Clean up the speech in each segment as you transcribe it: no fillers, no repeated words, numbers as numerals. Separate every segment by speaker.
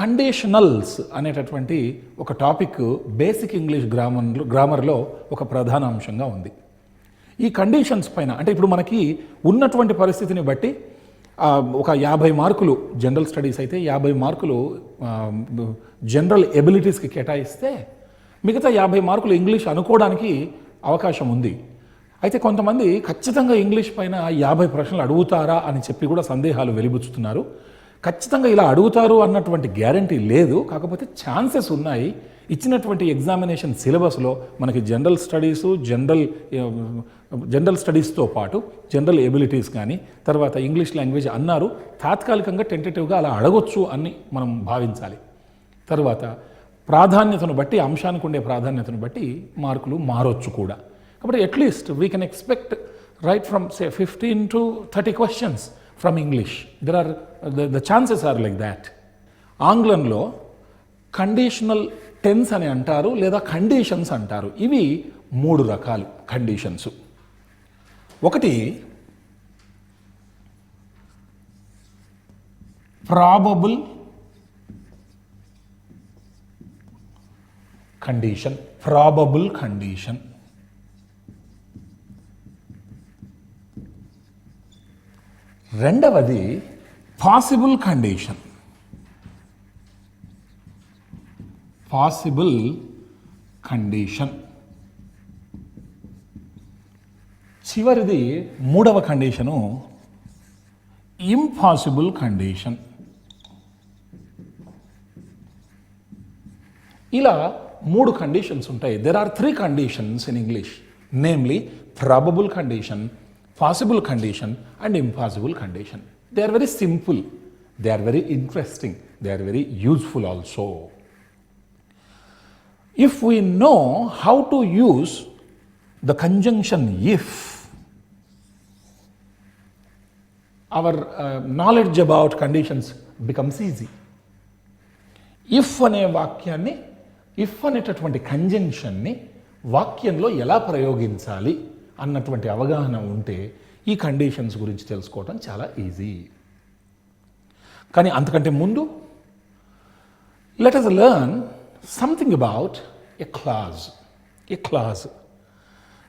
Speaker 1: Conditionals అనేటటువంటి ఒక topic basic English గ్రామర్లో ఒక ప్రధాన అంశంగా ఉంది. ఈ కండిషన్స్ పైన అంటే ఇప్పుడు మనకి ఉన్నటువంటి పరిస్థితిని బట్టి ఒక 50 మార్కులు జనరల్ స్టడీస్ అయితే 50 మార్కులు జనరల్ ఎబిలిటీస్కి కేటాయిస్తే మిగతా 50 మార్కులు ఇంగ్లీష్ అనుకోవడానికి అవకాశం ఉంది. అయితే కొంతమంది ఖచ్చితంగా ఇంగ్లీష్ పైన 50 ప్రశ్నలు అడుగుతారా అని చెప్పి కూడా సందేహాలు వెలిబుచ్చుతున్నారు. ఖచ్చితంగా ఇలా అడుగుతారు అన్నటువంటి గ్యారంటీ లేదు, కాకపోతే ఛాన్సెస్ ఉన్నాయి. ఇచ్చినటువంటి ఎగ్జామినేషన్ సిలబస్లో మనకి జనరల్ స్టడీస్తో పాటు జనరల్ ఎబిలిటీస్ కానీ తర్వాత ఇంగ్లీష్ లాంగ్వేజ్ అన్నారు. తాత్కాలికంగా టెంటేటివ్గా అలా అడగొచ్చు అని మనం భావించాలి. తర్వాత ప్రాధాన్యతను బట్టి, అంశానికి ఉండే ప్రాధాన్యతను బట్టి మార్కులు మారొచ్చు కూడా. కాబట్టి at least we can expect right from say 15 to 30 questions from English. The chances are like that. ఆంగ్లంలో కండిషనల్ టెన్స్ అని అంటారు లేదా కండిషన్స్ అంటారు. ఇవి 3 రకాలు కండిషన్స్. ఒకటి ప్రాబబుల్ కండిషన్, ప్రాబబుల్ కండిషన్. రెండవది పాసిబుల్ కండిషన్, పాసిబుల్ కండిషన్. చివరిది మూడవ కండిషను ఇంపాసిబుల్ కండిషన్. ఇలా 3 కండిషన్స్ ఉంటాయి. There are 3 conditions in English, namely probable condition, possible condition and impossible condition. They are very simple, they are very interesting, they are very useful also. If we know how to use the conjunction if, our knowledge about conditions becomes easy. If అనే వాక్యాన్ని, if అనేటటువంటి కంజంక్షన్ని వాక్యంలో ఎలా ప్రయోగించాలి అన్నటువంటి అవగాహన ఉంటే ఈ conditions గురించి తెలుసుకోవటం చాలా ఈజీ. కానీ అంతకంటే ముందు let us learn something about a clause. A clause.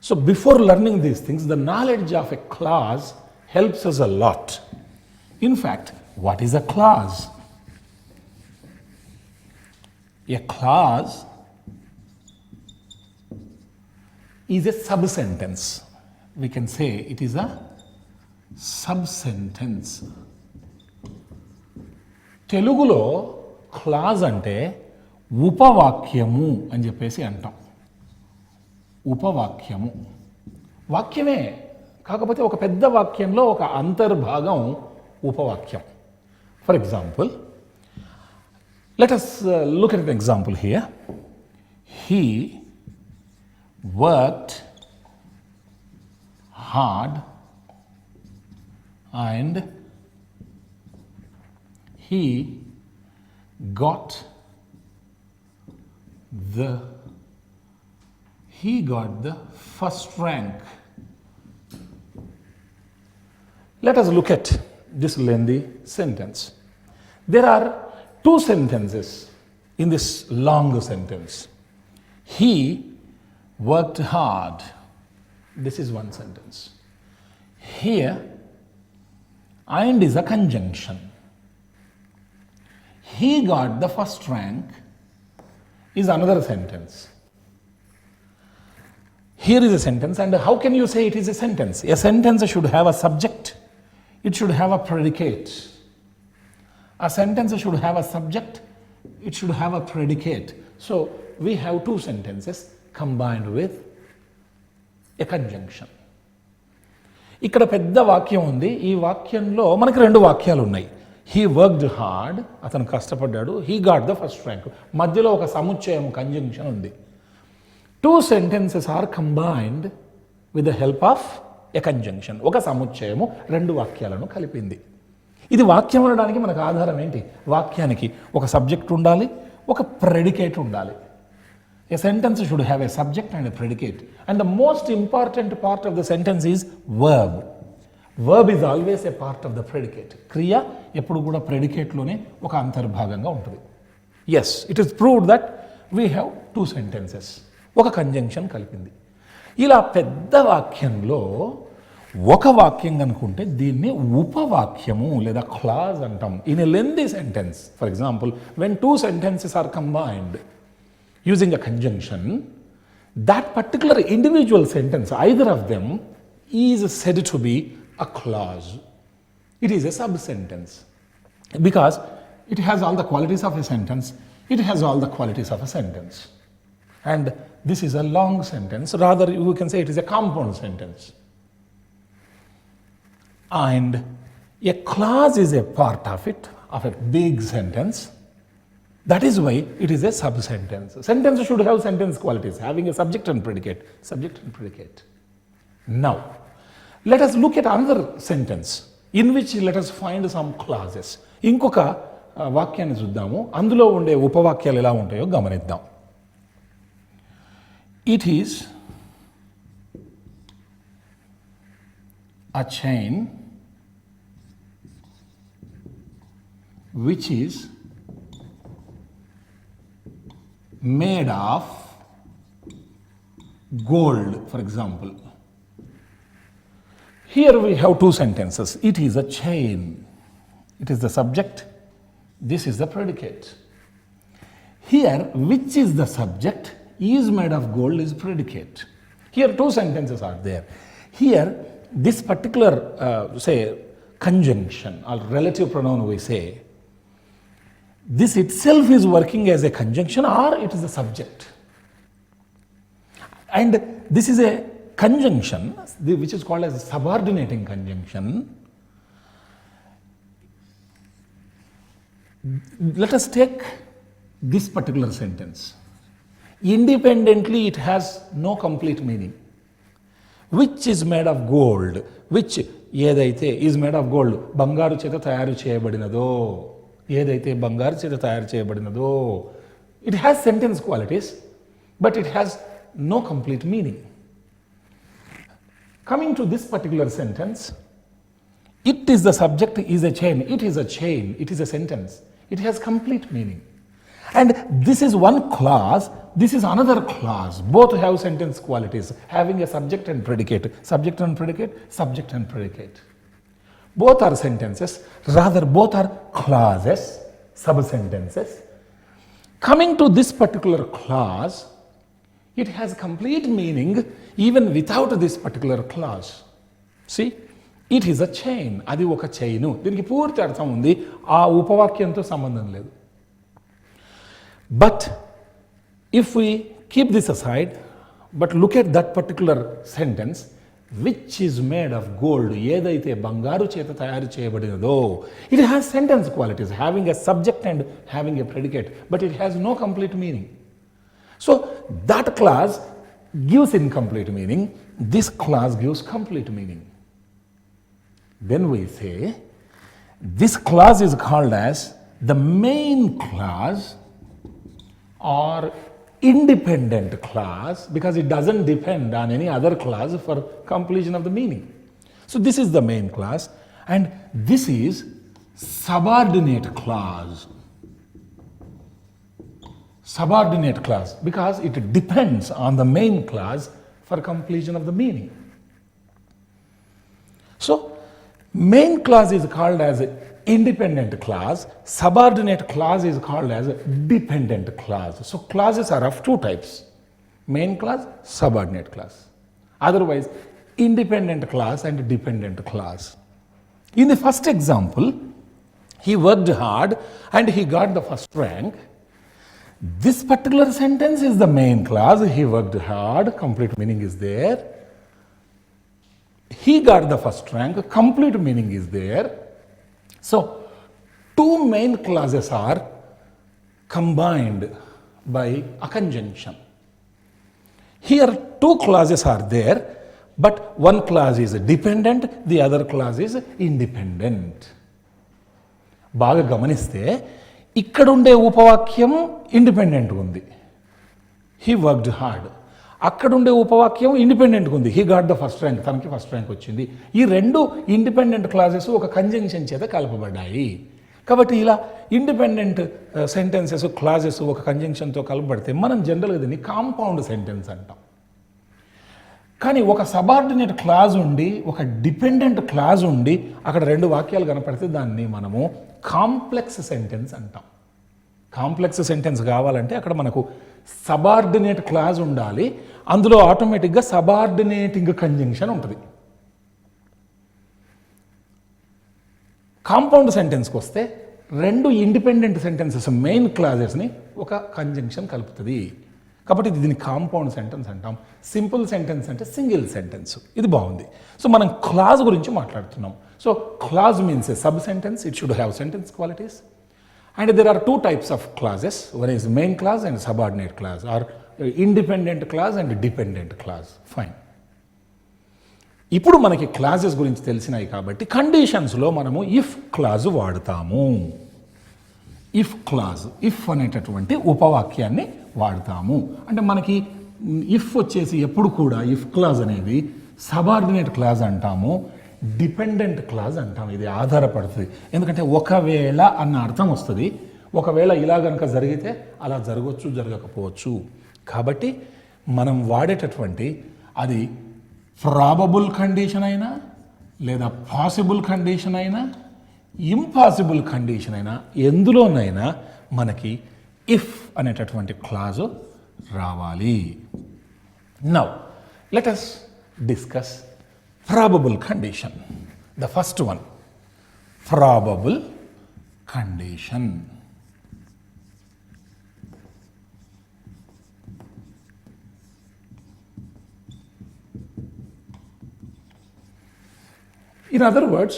Speaker 1: So before learning these things, the knowledge of a clause helps us a lot. In fact, what is a clause? A clause is a sub-sentence. We can say it is a sub-sentence. తెలుగులో clause అంటే ఉపవాక్యము అని చెప్పేసి అంటాం. ఉపవాక్యము వాక్యమే, కాకపోతే ఒక పెద్ద వాక్యంలో ఒక అంతర్భాగం ఉపవాక్యం. For example, let us look at an example here. He worked hard and he got the first rank. Let us look at this lengthy sentence. There are 2 sentences in this long sentence. He worked hard. This is one sentence. Here, and is a conjunction. He got the first rank is another sentence. Here is a sentence, and how can you say it is a sentence? A sentence should have a subject, it should have a predicate. A sentence should have a subject, it should have a predicate. So we have 2 sentences combined with a conjunction. ఇక్కడ పెద్ద వాక్యం ఉంది. ఈ వాక్యంలో మనకి 2 వాక్యాలు ఉన్నాయి. He worked hard, అతను కష్టపడ్డాడు. He got the first rank, మధ్యలో ఒక సముచ్చయం కంజంక్షన్ ఉంది. 2 sentences are combined with the help of a conjunction. ఒక సముచ్చయము 2 వాక్యాలను కలిపింది. ఇది వాక్యం అనడానికి మనకు ఆధారం ఏంటి? వాక్యానికి ఒక సబ్జెక్ట్ ఉండాలి, ఒక ప్రెడికేట్ ఉండాలి. A sentence should have a subject and a predicate. And the most important part of the sentence is verb. Verb is always a part of the predicate. క్రియ ఎప్పుడు కూడా ప్రెడికేట్లోనే ఒక అంతర్భాగంగా ఉంటుంది. As it is proved that we have 2 sentences, ఒక conjunction కలిపింది. ఇలా పెద్ద వాక్యంలో ఒక వాక్యం అనుకుంటే దీన్ని ఉపవాక్యము లేదా క్లాజ్ అంటాం. In a lengthy sentence, for example when 2 sentences are combined using a conjunction, that particular individual sentence, either of them, is said to be a clause. It is a sub-sentence because it has all the qualities of a sentence, it has all the qualities of a sentence. And this is a long sentence, rather you can say it is a compound sentence. And a clause is a part of it, of a big sentence. That is why it is a sub-sentence. Sentence should have sentence qualities, having a subject and predicate, subject and predicate. Now, let us look at another sentence in which let us find some clauses. ఇంకొక వాక్యాన్ని చూద్దాము, అందులో ఉండే ఉపవాక్యాలు ఎలా ఉంటాయో గమనిద్దాం. It is a chain which is made of gold, for example. Here we have 2 sentences. It is a chain. It is the subject. This is the predicate. Here, which is the subject, is made of gold is predicate. Here 2 sentences are there. Here, this particular, say, conjunction or relative pronoun we say, this itself is working as a conjunction or it is a subject. And this is a conjunction which is called as a subordinating conjunction. Let us take this particular sentence. Independently it has no complete meaning. Which is made of gold, which ఏదైతే is made of gold, బంగారు చేత తయారు చేయబడినదో, ఏదైతే బంగారు చేత తయారు చేయబడినదో, it has sentence qualities but it has no complete meaning. Coming to this particular sentence, it is the subject is a chain, it is a chain, it is a sentence, it has complete meaning. And this is one clause, this is another clause, both have sentence qualities, having a subject and predicate, subject and predicate, subject and predicate. Both are sentences, rather both are clauses, sub-sentences. Coming to this particular clause, it has complete meaning even without this particular clause. See, it is a chain. అది ఒక chain, దీనికి పూర్తి అర్థం ఉంది, ఆ ఉపవాక్యంతో సంబంధం లేదు. But if we keep this aside, but look at that particular sentence, which is made of gold, ఏదైతే బంగారు చేత తయారు చేయబడినదో, it has sentence qualities, having a subject and having a predicate, but it has no complete meaning. So that clause gives incomplete meaning, this clause gives complete meaning. Then we say this clause is called as the main clause or independent clause because it doesn't depend on any other clause for completion of the meaning. So this is the main clause and this is subordinate clause. Subordinate clause because it depends on the main clause for completion of the meaning. So main clause is called as independent clause, subordinate clause is called as dependent clause. So clauses are of 2 types, main clause, subordinate clause. Otherwise independent clause and dependent clause. In the first example, he worked hard and he got the first rank. This particular sentence is the main clause, he worked hard, complete meaning is there. He got the first rank, complete meaning is there. So 2 main clauses are combined by a conjunction. Here 2 clauses are there, but one clause is dependent, the other clause is independent. బాగా గమనిస్తే ఇక్కడ ఉండే ఉపవాక్యం independent ఉంది, he worked hard. అక్కడ ఉండే ఉపవాక్యం ఇండిపెండెంట్గా ఉంది, he got the first rank, తనకి ఫస్ట్ ర్యాంక్ వచ్చింది. ఈ 2 ఇండిపెండెంట్ క్లాజెస్ ఒక కంజంక్షన్ చేత కలపబడ్డాయి. కాబట్టి ఇలా ఇండిపెండెంట్ సెంటెన్సెస్ క్లాజెస్ ఒక కంజంక్షన్తో కలపబడితే మనం జనరల్గా దీన్ని కాంపౌండ్ సెంటెన్స్ అంటాం. కానీ ఒక సబార్డినేట్ క్లాజ్ ఉండి ఒక డిపెండెంట్ క్లాజ్ ఉండి అక్కడ రెండు వాక్యాలు కనపడితే దాన్ని మనము కాంప్లెక్స్ సెంటెన్స్ అంటాం. కాంప్లెక్స్ సెంటెన్స్ కావాలంటే అక్కడ మనకు సబార్డినేట్ క్లాజ్ ఉండాలి, అందులో ఆటోమేటిక్గా సబార్డినేటింగ్ కంజంక్షన్ ఉంటుంది. కాంపౌండ్ సెంటెన్స్కి వస్తే రెండు ఇండిపెండెంట్ సెంటెన్సెస్ మెయిన్ క్లాజెస్ని ఒక కంజంక్షన్ కలుపుతుంది. కాబట్టి దీన్ని కాంపౌండ్ సెంటెన్స్ అంటాం. సింపుల్ సెంటెన్స్ అంటే సింగిల్ సెంటెన్స్. ఇది బాగుంది. సో మనం క్లాజ్ గురించి మాట్లాడుతున్నాం. So clause means a sub sentence, it should have sentence qualities. And there are two types of clauses, one is main clause and subordinate clause, or independent clause and dependent clause. Fine. ఇప్పుడు మనకి clauses గురించి తెలిసినాయి కాబట్టి కండిషన్స్లో మనము if clause వాడతాము. If clause, if అనేటటువంటి ఉపవాక్యాన్ని వాడతాము. అంటే మనకి ఇఫ్ వచ్చేసి ఎప్పుడు కూడా ఇఫ్ క్లాజ్ అనేది సబార్డినేట్ క్లాజ్ అంటాము, డిపెండెంట్ క్లాజ్ అంటాము. ఇది ఆధారపడుతుంది, ఎందుకంటే ఒకవేళ అన్న అర్థం వస్తుంది. ఒకవేళ ఇలా కనుక జరిగితే అలా జరగవచ్చు, జరగకపోవచ్చు. కాబట్టి మనం వాడేటటువంటి అది ప్రాబబుల్ కండిషన్ అయినా లేదా పాసిబుల్ కండిషన్ అయినా ఇంపాసిబుల్ కండిషన్ అయినా ఎందులోనైనా మనకి ఇఫ్ అనేటటువంటి క్లాజు రావాలి. Now let us discuss probable condition. The first one, probable condition. In other words,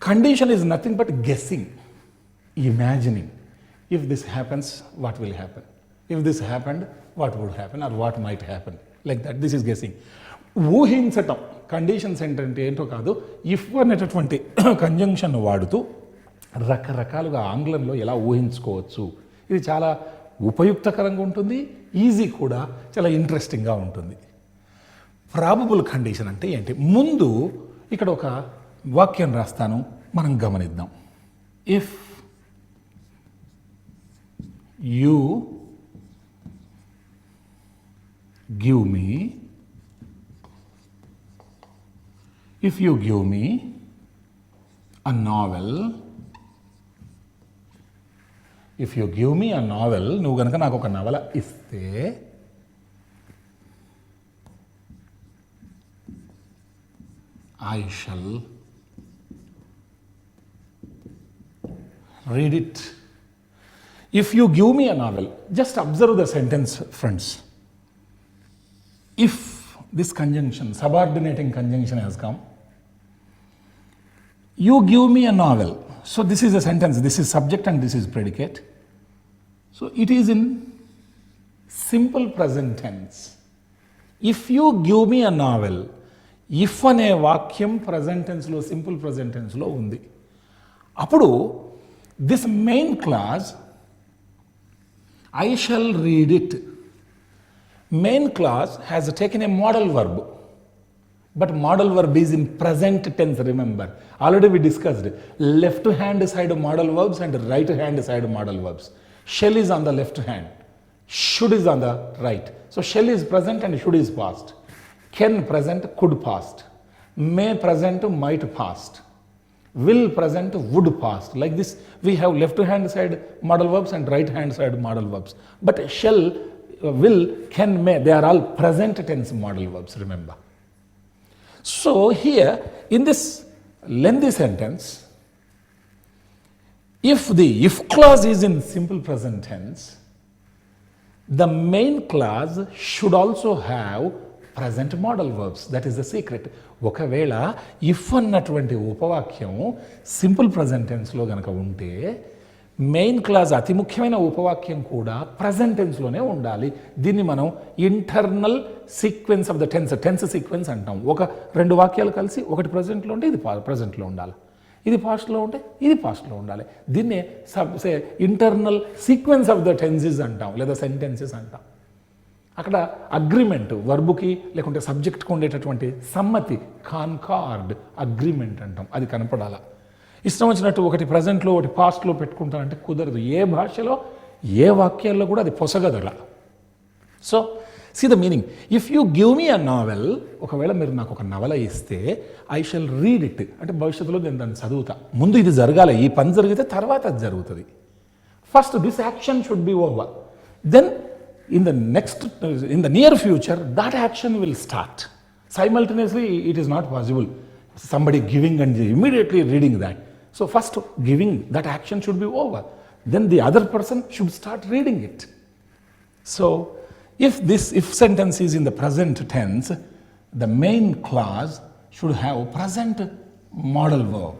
Speaker 1: condition is nothing but guessing, imagining. If this happens, what will happen? If this happened, what would happen or what might happen? Like that, this is guessing. ఊహించటం conditions ఏంటంటే ఏంటో కాదు, if అనేటటువంటి conjunction వాడుతూ రకరకాలుగా ఆంగ్లంలో ఎలా ఊహించుకోవచ్చు. ఇది చాలా ఉపయుక్తకరంగా ఉంటుంది, ఈజీ కూడా, చాలా ఇంట్రెస్టింగ్గా ఉంటుంది. ప్రాబబుల్ కండిషన్ అంటే ఏంటి? ముందు ఇక్కడ ఒక వాక్యం రాస్తాను, మనం గమనిద్దాం. If you give me a novel, if you give me a novel, నువ్వు కనుక నాకు ఒక నవల ఇస్తే I shall read it. If you give me a novel, just observe the sentence, friends. If this conjunction, subordinating conjunction has come, you give me a novel. So this is a sentence, this is subject and this is predicate. So it is in simple present tense. If you give me a novel, if అనే వాక్యం present tense లో, simple present tense లో ఉంది. అప్పుడు this main clause, I shall read it, main clause has taken a modal verb, but modal verb is in present tense. Remember, already we discussed left hand side modal verbs and right hand side modal verbs. Shall is on the left hand, should is on the right. So shall is present and should is past. Can present, could past. May present, might past. Will present, would past. Like this we have left hand side modal verbs and right hand side modal verbs. But shall, will, can, may, they are all present tense modal verbs, remember. So here in this lengthy sentence, if the if clause is in simple present tense, the main clause should also have present modal verbs. That is the secret. ఒకవేళ if అన్నటువంటి ఉపవాక్యం simple present టెన్స్లో కనుక ఉంటే main clause అతి ముఖ్యమైన ఉపవాక్యం కూడా present టెన్స్లోనే ఉండాలి. దీన్ని మనం internal sequence of the tense sequence అంటాం. ఒక రెండు వాక్యాలు కలిసి ఒకటి ప్రజెంట్లో ఉంటే ఇది ప్రజెంట్లో ఉండాలి, ఇది పాస్ట్లో ఉంటే ఇది పాస్ట్లో ఉండాలి. దీన్నే internal sequence of the tenses అంటాం, లేదా సెంటెన్సెస్ అంటాం. అక్కడ అగ్రిమెంట్ వర్బుకి లేకుంటే సబ్జెక్ట్కి ఉండేటటువంటి సమ్మతి, కాన్కార్డ్ అగ్రిమెంట్ అంటాం, అది కనపడాల. ఇష్టం వచ్చినట్టు ఒకటి ప్రజెంట్లో ఒకటి పాస్ట్లో పెట్టుకుంటానంటే కుదరదు. ఏ భాషలో ఏ వాక్యాల్లో కూడా అది పొసగదు అలా. So see the meaning. If you give me a novel, ఒకవేళ మీరు నాకు ఒక నవల ఇస్తే ఐ షల్ రీడ్ ఇట్, అంటే భవిష్యత్తులో నేను దాన్ని చదువుతా. ముందు ఇది జరగాలి, ఈ పని జరిగితే తర్వాత అది జరుగుతుంది. First this action should be over, then in the near future that action will start. Simultaneously it is not possible, somebody giving and immediately reading that. So first giving, that action should be over, then the other person should start reading it. So if sentence is in the present tense, the main clause should have present modal verb.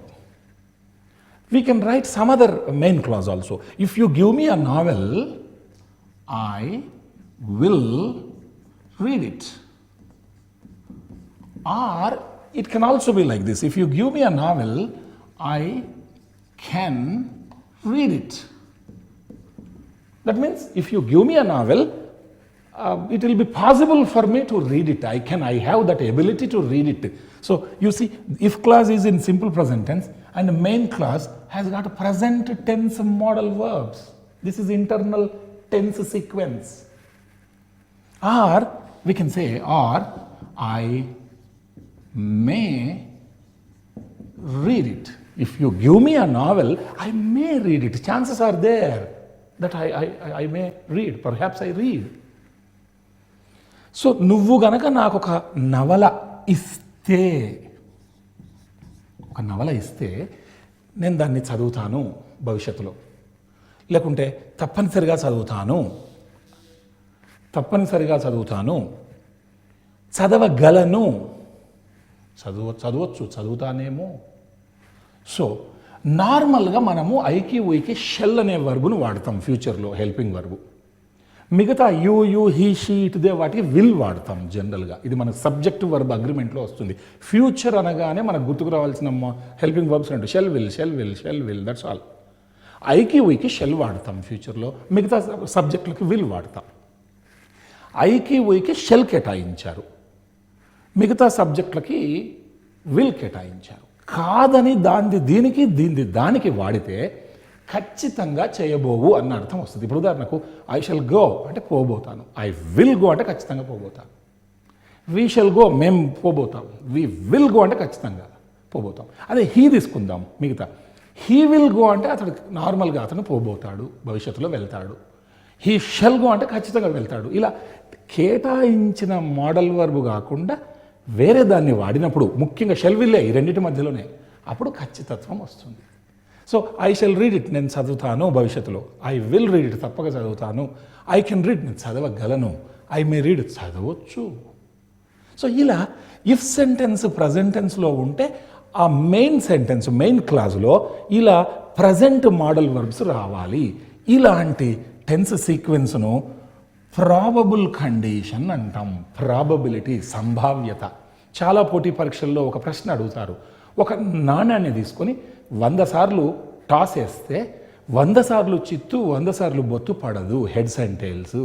Speaker 1: We can write some other main clause also. If you give me a novel, I will read it. Or it can also be like this. If you give me a novel, I can read it. That means if you give me a novel, it will be possible for me to read it. I have that ability to read it. So you see, if clause is in simple present tense and the main clause has got present tense modal verbs. This is internal tense sequence. Or we can say, or I may read it. If you give me a novel, I may read it. Chances are there that I may read. Perhaps I read. So నువ్వు గనక నాకు ఒక నవల ఇస్తే నేను దాన్ని చదువుతాను భవిష్యత్తులో, లేకుంటే తప్పనిసరిగా చదువుతాను, చదవగలను, చదువుతానేమో. సో నార్మల్గా మనము ఐకి ఊకి షెల్ అనే వర్బును వాడతాం ఫ్యూచర్లో, హెల్పింగ్ వర్బు. మిగతా యూ హీ షీ ఇటుదే వాటికి విల్ వాడతాం జనరల్గా. ఇది మన సబ్జెక్ట్ వర్బ్ అగ్రిమెంట్లో వస్తుంది. ఫ్యూచర్ అనగానే మనకు గుర్తుకు రావాల్సిన హెల్పింగ్ వర్బ్స్ అంటే షెల్ విల్, దట్స్ ఆల్. ఐకి ఊకి షెల్ వాడతాం ఫ్యూచర్లో, మిగతా సబ్జెక్టులకి విల్ వాడతాం. ఐకి ఊకి షెల్ కేటాయించారు, మిగతా సబ్జెక్టులకి విల్ కేటాయించారు. కాదని దీన్ని దానికి వాడితే ఖచ్చితంగా చేయబోవు అన్న అర్థం వస్తుంది. ఇప్పుడు ఉదాహరణకు ఐ షల్ గో అంటే పోబోతాను, ఐ విల్ గో అంటే ఖచ్చితంగా పోబోతాను, వీ షల్ గో మేము పోబోతాం, వీ విల్ గో అంటే ఖచ్చితంగా పోబోతాం. అదే హీ తీసుకుందాం, మిగతా హీ విల్ గో అంటే నార్మల్గా అతను పోబోతాడు, భవిష్యత్తులో వెళ్తాడు. హీ షెల్ గో అంటే ఖచ్చితంగా వెళ్తాడు. ఇలా కేటాయించిన మోడల్ వర్బ్ కాకుండా వేరే దాన్ని వాడినప్పుడు, ముఖ్యంగా షెల్ విల్లే ఈ రెండింటి మధ్యలోనే, అప్పుడు ఖచ్చితత్వం వస్తుంది. So I shall read it, నేను చదువుతాను భవిష్యత్తులో, ఐ విల్ రీడ్ ఇట్, తప్పక చదువుతాను, ఐ కెన్ రీడ్, నేను చదవగలను, ఐ మే రీడ్, చదవచ్చు. సో ఇలా ఇఫ్ సెంటెన్స్ ప్రజెంట్ టెన్స్లో ఉంటే ఆ మెయిన్ క్లాజ్లో ఇలా ప్రజెంట్ మోడల్ వర్బ్స్ రావాలి. ఇలాంటి టెన్స్ సీక్వెన్స్ను ప్రాబబుల్ కండిషన్ అంటాం. ప్రాబబిలిటీ, సంభావ్యత. చాలా పోటీ పరీక్షల్లో ఒక ప్రశ్న అడుగుతారు. ఒక నాణ్యాన్ని తీసుకొని 100 సార్లు టాస్ వేస్తే 100 సార్లు చిత్తు 100 సార్లు బొత్తు పడదు, హెడ్స్ అండ్ టైల్స్.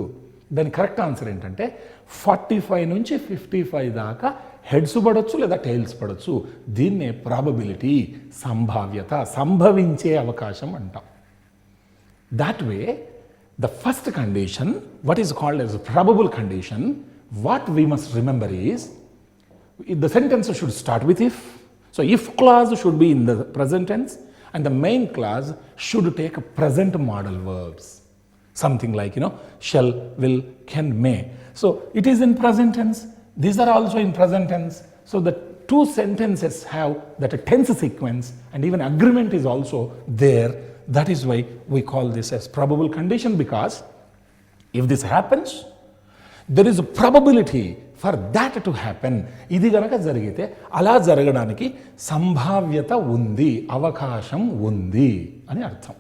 Speaker 1: దాని కరెక్ట్ ఆన్సర్ ఏంటంటే 45 నుంచి 55 దాకా హెడ్స్ పడవచ్చు లేదా టైల్స్ పడవచ్చు. దీన్నే ప్రాబబిలిటీ, సంభావ్యత, సంభవించే అవకాశం అంటాం. That way the first condition, what is called as a probable condition, what we must remember is the sentence should start with if. So if clause should be in the present tense and the main clause should take a present modal verbs. Something like, shall, will, can, may. So it is in present tense. These are also in present tense. So the two sentences have that tense sequence and even agreement is also there. That is why we call this as probable condition, because if this happens, there is a probability for that to happen. ఇది గనక జరిగితే అలా జరగడానికి సంభావ్యత ఉంది, అవకాశం ఉంది అని అర్థం.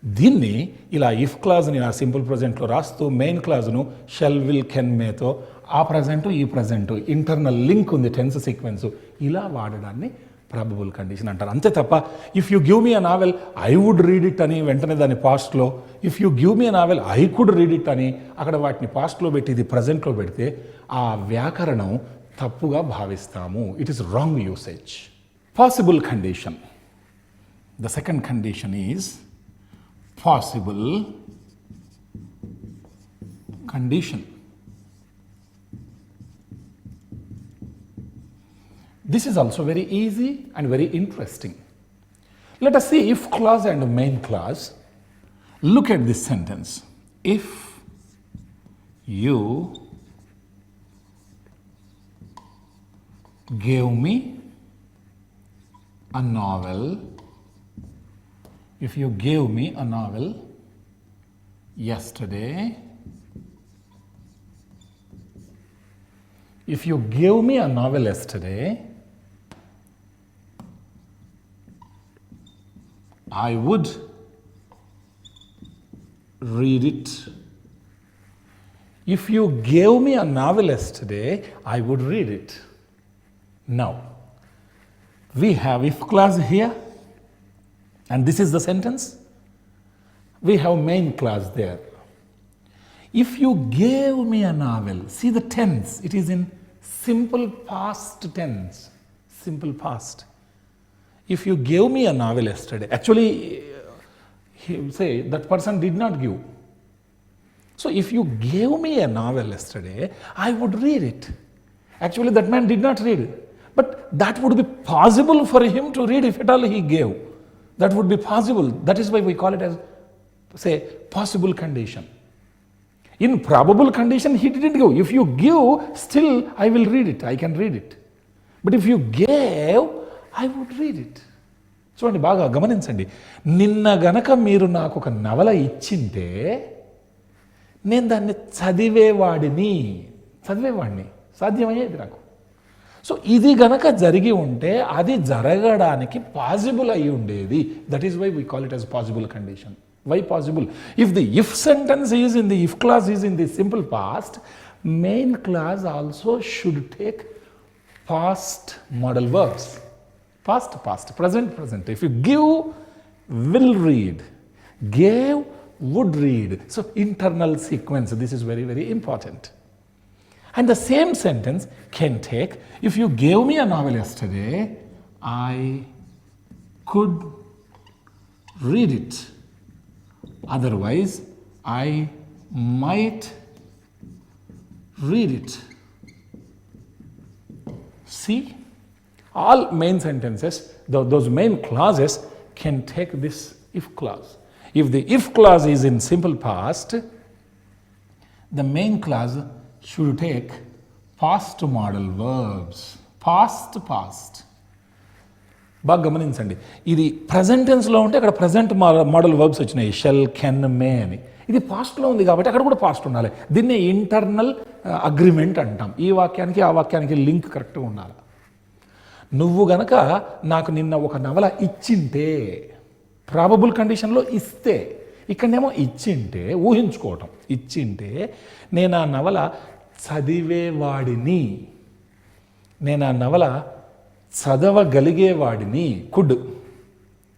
Speaker 1: దీన్ని ఇలా ఇఫ్ క్లాజ్ని ఆ సింపుల్ ప్రజెంట్లో రాస్తూ మెయిన్ క్లాజ్ను షెల్, విల్, కెన్, మేతో ఆ ప్రజెంట్ ఈ ప్రజెంట్ ఇంటర్నల్ లింక్ ఉంది టెన్స్ సీక్వెన్స్, ఇలా వాడడాన్ని ప్రాబబుల్ కండిషన్ అంటారు. అంతే తప్ప if you give me a novel I would read it అని వెంటనే దాన్ని పాస్ట్లో, if you give me a novel I could read it అని అక్కడ వాటిని పాస్ట్లో పెట్టి ఇది ప్రజెంట్లో పెడితే ఆ వ్యాకరణం తప్పుగా భావిస్తాము. It is wrong usage. Possible condition. The second condition is possible condition. This is also very easy and very interesting. Let us see if clause and main clause. Look at this sentence. If you gave me a novel, if you gave me a novel yesterday, if you gave me a novel yesterday, I would read it. If you gave me a novel yesterday, I would read it. Now, we have if clause here, and this is the sentence. We have main clause there. If you gave me a novel, see the tense, it is in simple past tense, simple past. If you gave me a novel yesterday, actually, he will say that person did not give. So if you gave me a novel yesterday, I would read it. Actually, that man did not read it. But that would be possible for him to read if at all he gave. That would be possible. That is why we call it as, say, possible condition. In probable condition, he didn't give. If you give, still I will read it. I can read it. But if you gave, I would read it. చూడండి బాగా గమనించండి. నిన్న గనక మీరు నాకు ఒక నవల ఇచ్చింటే నేను దాన్ని చదివేవాడిని సాధ్యమయ్యేది నాకు. సో ఇది గనక జరిగి ఉంటే అది జరగడానికి పాసిబుల్ అయి ఉండేది. That is why we call it as possible condition. Why possible? If the if sentence is in the if clause is in the simple past, main clause also should take past modal verbs. Past, present. If you give, will read. Gave, would read. So internal sequence, this is very, very important. And the same sentence can take, if you gave me a novel yesterday, I could read it. Otherwise, I might read it. See, all main sentences, those main clauses can take this if clause. If the if clause is in simple past, the main clause should take past modal verbs. Past. బాగా గమనించండి. ఇది present టెన్స్లో ఉంటే అక్కడ present modal verbs వచ్చినాయి, shell, can, మే అని. ఇది పాస్ట్లో ఉంది కాబట్టి అక్కడ కూడా పాస్ట్ ఉండాలి. దీన్నే ఇంటర్నల్ అగ్రిమెంట్ అంటాం. ఈ వాక్యానికి ఆ వాక్యానికి లింక్ కరెక్ట్గా ఉండాలి. నువ్వు గనక నాకు నిన్న ఒక నవల ఇచ్చింటే, ప్రాబబుల్ కండిషన్లో ఇస్తే, ఇక్కడనేమో ఇచ్చింటే, ఊహించుకోవటం. ఇచ్చింటే నేను ఆ నవల చదివేవాడిని, నేను ఆ నవల చదవగలిగేవాడిని. కుడ్,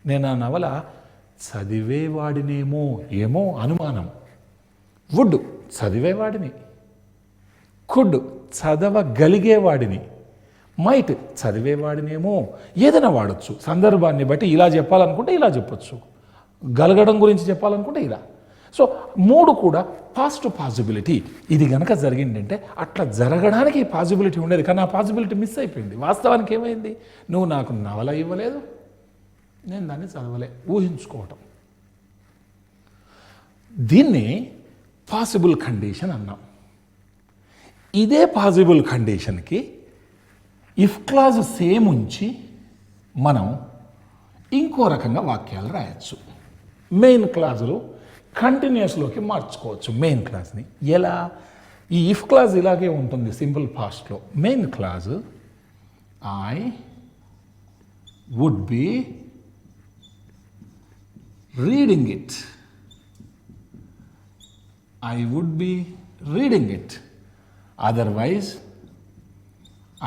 Speaker 1: నేను ఆ నవల చదివేవాడినేమో, ఏమో అనుమానం. వుడ్, చదివేవాడిని. కుడ్, చదవగలిగేవాడిని. మైట్, చదివేవాడినేమో. ఏదైనా వాడచ్చు, సందర్భాన్ని బట్టి. ఇలా చెప్పాలనుకుంటే ఇలా చెప్పచ్చు, గలగడం గురించి చెప్పాలనుకుంటే ఇలా. సో మూడు కూడా పాస్ట్ పాసిబిలిటీ. ఇది గనక జరిగిందంటే అట్లా జరగడానికి పాసిబిలిటీ ఉండేది, కానీ ఆ పాసిబిలిటీ మిస్ అయిపోయింది. వాస్తవానికి ఏమైంది? నువ్వు నాకు నవల ఇవ్వలేదు, నేను దాన్ని చదవలే. ఊహించుకోవటం. దీన్ని పాసిబుల్ కండిషన్ అన్నాం. ఇదే పాసిబుల్ కండిషన్కి ఇఫ్ క్లాజ్ సేమ్ ఉంచి మనం ఇంకో రకంగా వాక్యాలు రాయొచ్చు. మెయిన్ క్లాజులు కంటిన్యూస్లోకి మార్చుకోవచ్చు మెయిన్ క్లాజ్ని. ఎలా? ఈ ఇఫ్ క్లాజ్ ఇలాగే ఉంటుంది సింపుల్ పాస్ట్లో. Main clause I would be reading it, I would be reading it. Otherwise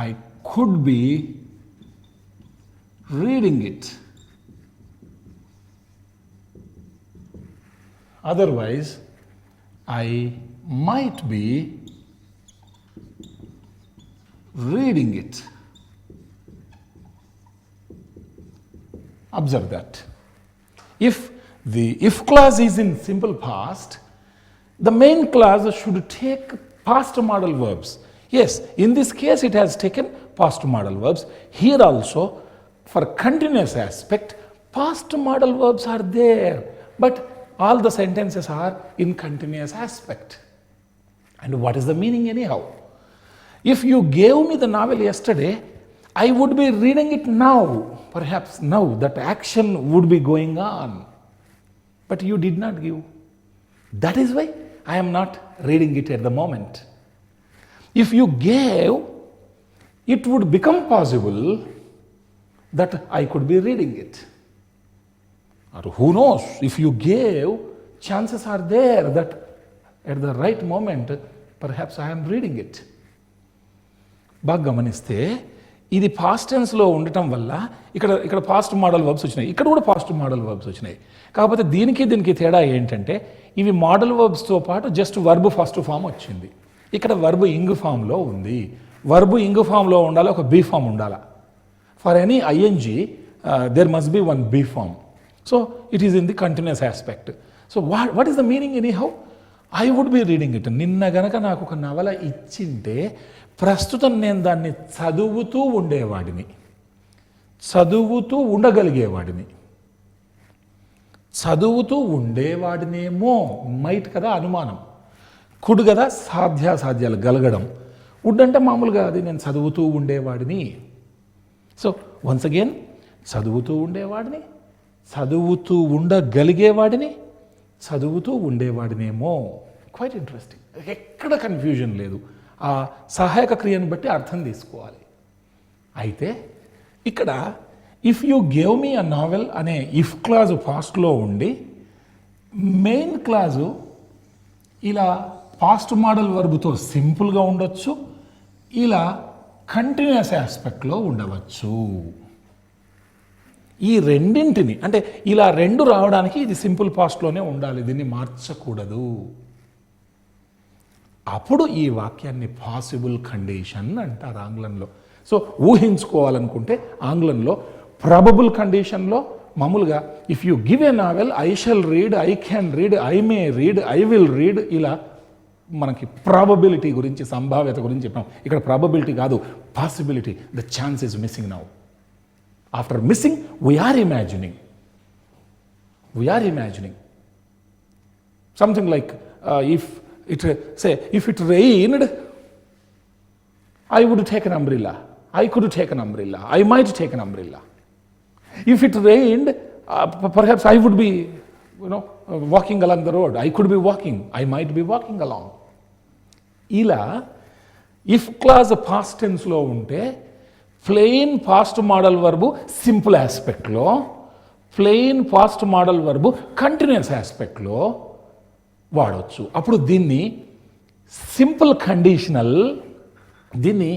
Speaker 1: I could be reading it. Otherwise, I might be reading it. Observe that. If the if clause is in simple past, the main clause should take past modal verbs. Yes, in this case it has taken past modal verbs. Here also, for continuous aspect, past modal verbs are there, but all the sentences are in continuous aspect. And what is the meaning anyhow? If you gave me the novel yesterday, I would be reading it now. Perhaps now that action would be going on. But you did not give. That is why I am not reading it at the moment. If you gave, it would become possible that I could be reading it. Or who knows, if you gave, chances are there that at the right moment, perhaps I am reading it. బాగా గమనిస్తే ఇది past టెన్స్లో ఉండటం వల్ల ఇక్కడ past modal verbs వచ్చినాయి, ఇక్కడ కూడా past modal verbs వచ్చినాయి. కాకపోతే దీనికి తేడా ఏంటంటే ఇవి మోడల్ వర్బ్స్తో పాటు జస్ట్ వర్బ్ ఫస్ట్ ఫామ్ వచ్చింది. ఇక్కడ వర్బ్ ఇంగ్ ఫామ్లో ఉంది. వర్బ్ ఇంగ్ ఫామ్లో ఉండాలి, ఒక బీ ఫామ్ ఉండాలి. For any ING there must be one be form. So it is in the continuous aspect. So what is the meaning anyhow? I would be reading it. నిన్న గనక నాకు ఒక నవల ఇచ్చింటే ప్రస్తుతం నేను దాన్ని చదువుతూ ఉండేవాడిని, చదువుతూ ఉండగలిగేవాడిని. చదువుతూ ఉండేవాడినేమో, మైట్ కదా అనుమానం, కుడు కదా సాధ్యాసాధ్యాలు గలగడం, వుడ్ అంటే మామూలుగా అది నేను చదువుతూ ఉండేవాడిని. సో వన్స్ అగైన్ చదువుతూ ఉండేవాడిని, చదువుతూ ఉండగలిగేవాడిని, చదువుతూ ఉండేవాడినేమో. Quite interesting. ఎక్కడ కన్ఫ్యూజన్ లేదు. ఆ సహాయక క్రియను బట్టి అర్థం తీసుకోవాలి. అయితే ఇక్కడ if you gave me a novel అనే ఇఫ్ క్లాజు పాస్ట్లో ఉండి మెయిన్ క్లాజు ఇలా పాస్ట్ మోడల్ వర్బ్తో సింపుల్గా ఉండొచ్చు, ఇలా కంటిన్యూస్ ఆస్పెక్ట్లో ఉండవచ్చు. ఈ రెండింటిని అంటే ఇలా రెండు రావడానికి ఇది సింపుల్ పాస్ట్లోనే ఉండాలి, దీన్ని మార్చకూడదు. అప్పుడు ఈ వాక్యాన్ని పాసిబుల్ కండిషన్ అంటారు ఆంగ్లంలో. సో ఊహించుకోవాలనుకుంటే ఆంగ్లంలో ప్రాబబుల్ కండిషన్లో మామూలుగా if you give a novel I shall read, I can read, I may read, I will read, ఇలా మనకి ప్రాబబిలిటీ గురించి, సంభావ్యత గురించి చెప్పాం. ఇక్కడ ప్రాబబిలిటీ కాదు, possibility. The chance is missing now. After missing we're imagining. Something like if it rained, I would take an umbrella. I could take an umbrella. I might take an umbrella. If it rained, perhaps I would be, walking along the road. I could be walking. I might be walking along. ఇలా if clause past టెన్స్లో ఉంటే plain past modal verb simple ఆస్పెక్ట్లో, plain past modal verb continuous ఆస్పెక్ట్లో వాడవచ్చు. అప్పుడు దీన్ని simple conditional, దీన్ని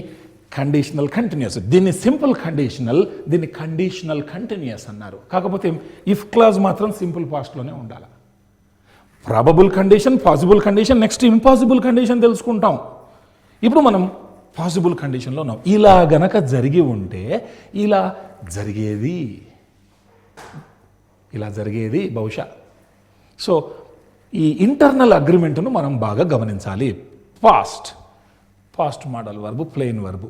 Speaker 1: conditional continuous, దీన్ని సింపుల్ కండిషనల్, దీన్ని కండిషనల్ కంటిన్యూస్ అన్నారు. కాకపోతే ఇఫ్ క్లాజ్ మాత్రం సింపుల్ పాస్ట్లోనే ఉండాలి. Probable condition, possible condition, next impossible condition తెలుసుకుంటాం. ఇప్పుడు మనం పాసిబుల్ కండిషన్లో ఉన్నాం. ఇలా గనక జరిగి ఉంటే ఇలా జరిగేది బహుశా. సో ఈ ఇంటర్నల్ అగ్రిమెంట్ను మనం బాగా గమనించాలి. Past modal verb plain verb,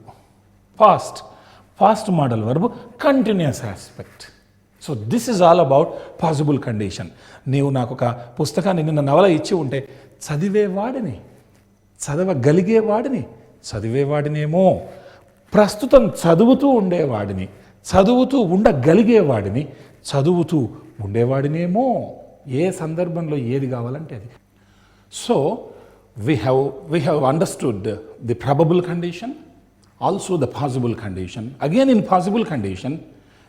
Speaker 1: past modal verb continuous aspect. So this is all about possible condition. నీవు నాకు ఒక పుస్తకాన్ని, నిన్న నవల ఇచ్చి ఉంటే చదివేవాడినేమో, ప్రస్తుతం చదువుతూ ఉండేవాడిని, చదువుతూ ఉండగలిగేవాడిని, చదువుతూ ఉండేవాడినేమో. ఏ సందర్భంలో ఏది కావాలంటే అది. So we have understood the probable condition, also the possible condition. Again, in possible condition,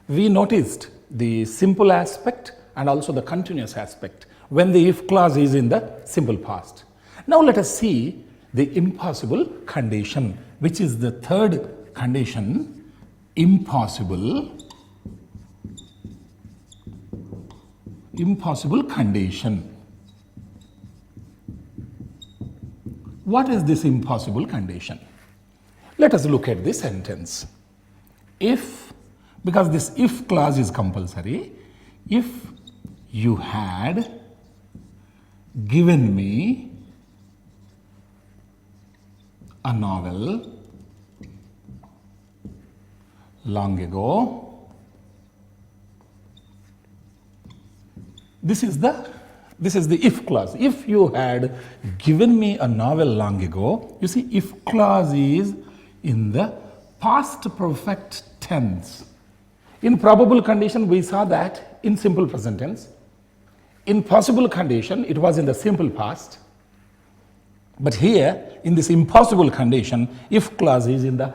Speaker 1: we noticed the simple aspect and also the continuous aspect when the if clause is in the simple past. Now let us see the impossible condition, which is the third condition, impossible condition. What is this impossible condition? Let us look at this sentence. If, because this if clause is compulsory, if you had given me a novel long ago. This is the if clause. If you had given me a novel long ago, you see, if clause is in the past perfect tense. In probable condition, we saw that in simple present tense. In possible condition, it was in the simple past. But here, in this impossible condition, if clause is in the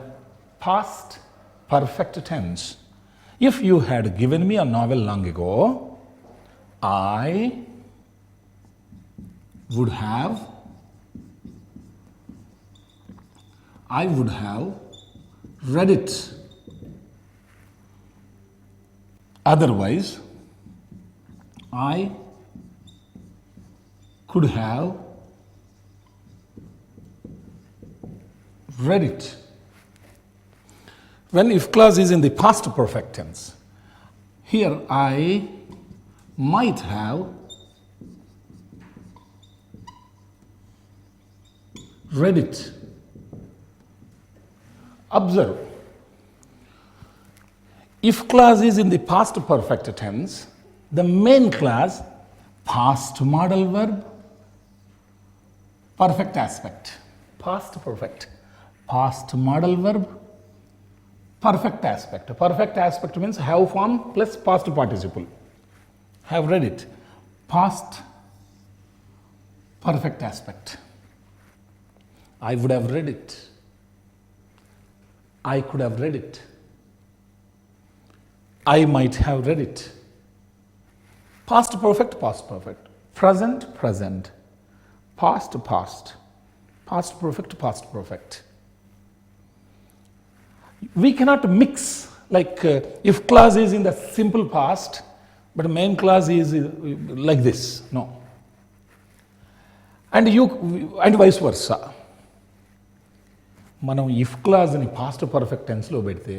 Speaker 1: past perfect tense. If you had given me a novel long ago, I would have read it. Otherwise, I could have read it. When if clause is in the past perfect tense, here I might have read it. Observe. If clause is in the past perfect tense, the main clause, past modal verb, perfect aspect. Past perfect. Past modal verb, perfect aspect. Perfect aspect means have form plus past participle. Have read it. Past perfect aspect. I would have read it. I could have read it. I might have read it. Past perfect, past perfect. Present, present. Past, past. Past perfect, past perfect. We cannot mix like if clause is in the simple past, but main clause is like this. No. And vice versa. మనం if క్లాజ్ని past perfect టెన్స్లో పెడితే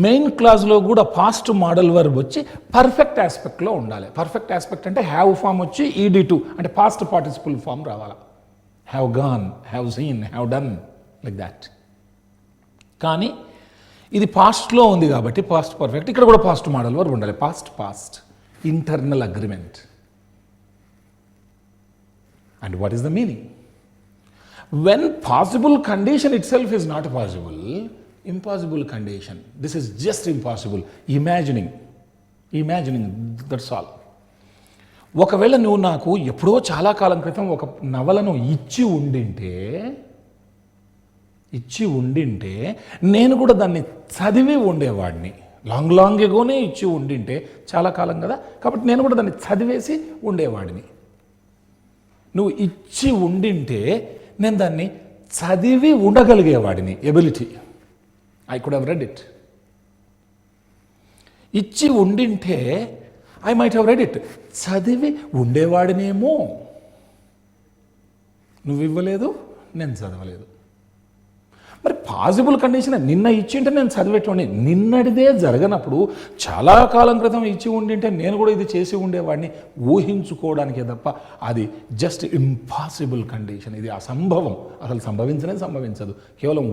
Speaker 1: main క్లాజ్లో కూడా past modal verb వచ్చి perfect ఆస్పెక్ట్లో ఉండాలి. Perfect aspect అంటే have form వచ్చి ED2 అంటే past participle form రావాలి. Have gone, have seen, have done, like that. కానీ ఇది పాస్ట్లో ఉంది కాబట్టి పాస్ట్ పర్ఫెక్ట్, ఇక్కడ కూడా పాస్ట్ మోడల్ వర్బ్ ఉండాలి. Past past internal agreement. And what is the meaning? When possible condition itself is not possible, impossible condition, this is just impossible. Imagining, that's all. ఒకవేళ నువ్వు నాకు ఎప్పుడో చాలా కాలం క్రితం ఒక నవలను ఇచ్చి ఉండింటే నేను కూడా దాన్ని చదివి ఉండేవాడిని. లాంగ్ ఎగోనే ఇచ్చి ఉండింటే, చాలా కాలం కదా, కాబట్టి నేను కూడా దాన్ని చదివేసి ఉండేవాడిని. నువ్వు ఇచ్చి ఉండింటే నేను దాన్ని చదివి ఉండగలిగేవాడిని. Ability. I could have read it. ఇచ్చి ఉండింటే I might have read it. చదివి ఉండేవాడినేమో. నువ్వు ఇవ్వలేదు, నేను చదవలేదు. మరి పాసిబుల్ కండిషన్ నిన్న ఇచ్చింటే నేను చదివేటోడిని. నిన్నటిదే జరగనప్పుడు చాలా కాలం క్రితం ఇచ్చి ఉండింటే నేను కూడా ఇది చేసి ఉండేవాడిని ఊహించుకోవడానికే తప్ప అది జస్ట్ ఇంపాసిబుల్ కండిషన్. ఇది అసంభవం. అసలు సంభవించదు. కేవలం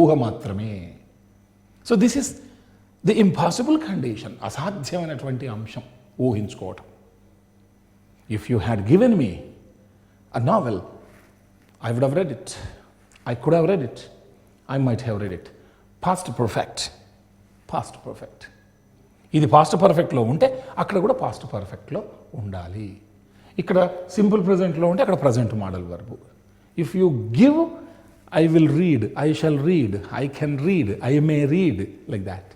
Speaker 1: ఊహ మాత్రమే. So this is the impossible condition. అసాధ్యమైనటువంటి అంశం ఊహించుకోవటం. If you had given me a novel, I would have read it. I could have read it. I might have read it. Past perfect. ఇది పాస్ట్ పర్ఫెక్ట్లో ఉంటే అక్కడ కూడా past పర్ఫెక్ట్లో ఉండాలి. ఇక్కడ సింపుల్ ప్రెజెంట్లో ఉంటే అక్కడ present modal verb. If you give, I will read, I shall read, I can read, I may read, like that.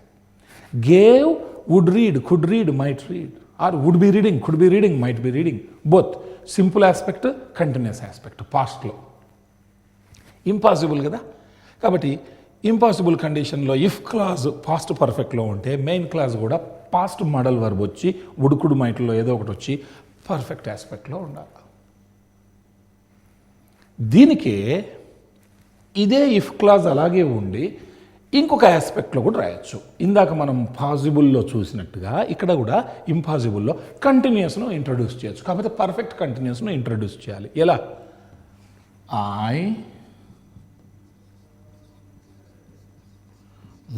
Speaker 1: Gave, would read, could read, might read, or would be reading, could be reading, might be reading. Both simple aspect, continuous aspect పాస్ట్లో. Impossible కదా. కాబట్టి impossible కండిషన్లో if clause past పర్ఫెక్ట్లో ఉంటే main clause కూడా past modal verb వచ్చి would could మైట్లో ఏదో ఒకటి వచ్చి పర్ఫెక్ట్ ఆస్పెక్ట్లో ఉండాలి. దీనికే ఇదే ఇఫ్ క్లాజ్ అలాగే ఉండి ఇంకొక ఆస్పెక్ట్లో కూడా రాయొచ్చు. ఇందాక మనం పాజిబుల్లో చూసినట్టుగా ఇక్కడ కూడా ఇంపాసిబుల్లో కంటిన్యూస్ను ఇంట్రడ్యూస్ చేయొచ్చు. కాకపోతే పర్ఫెక్ట్ కంటిన్యూస్ను ఇంట్రడ్యూస్ చేయాలి. ఎలా? I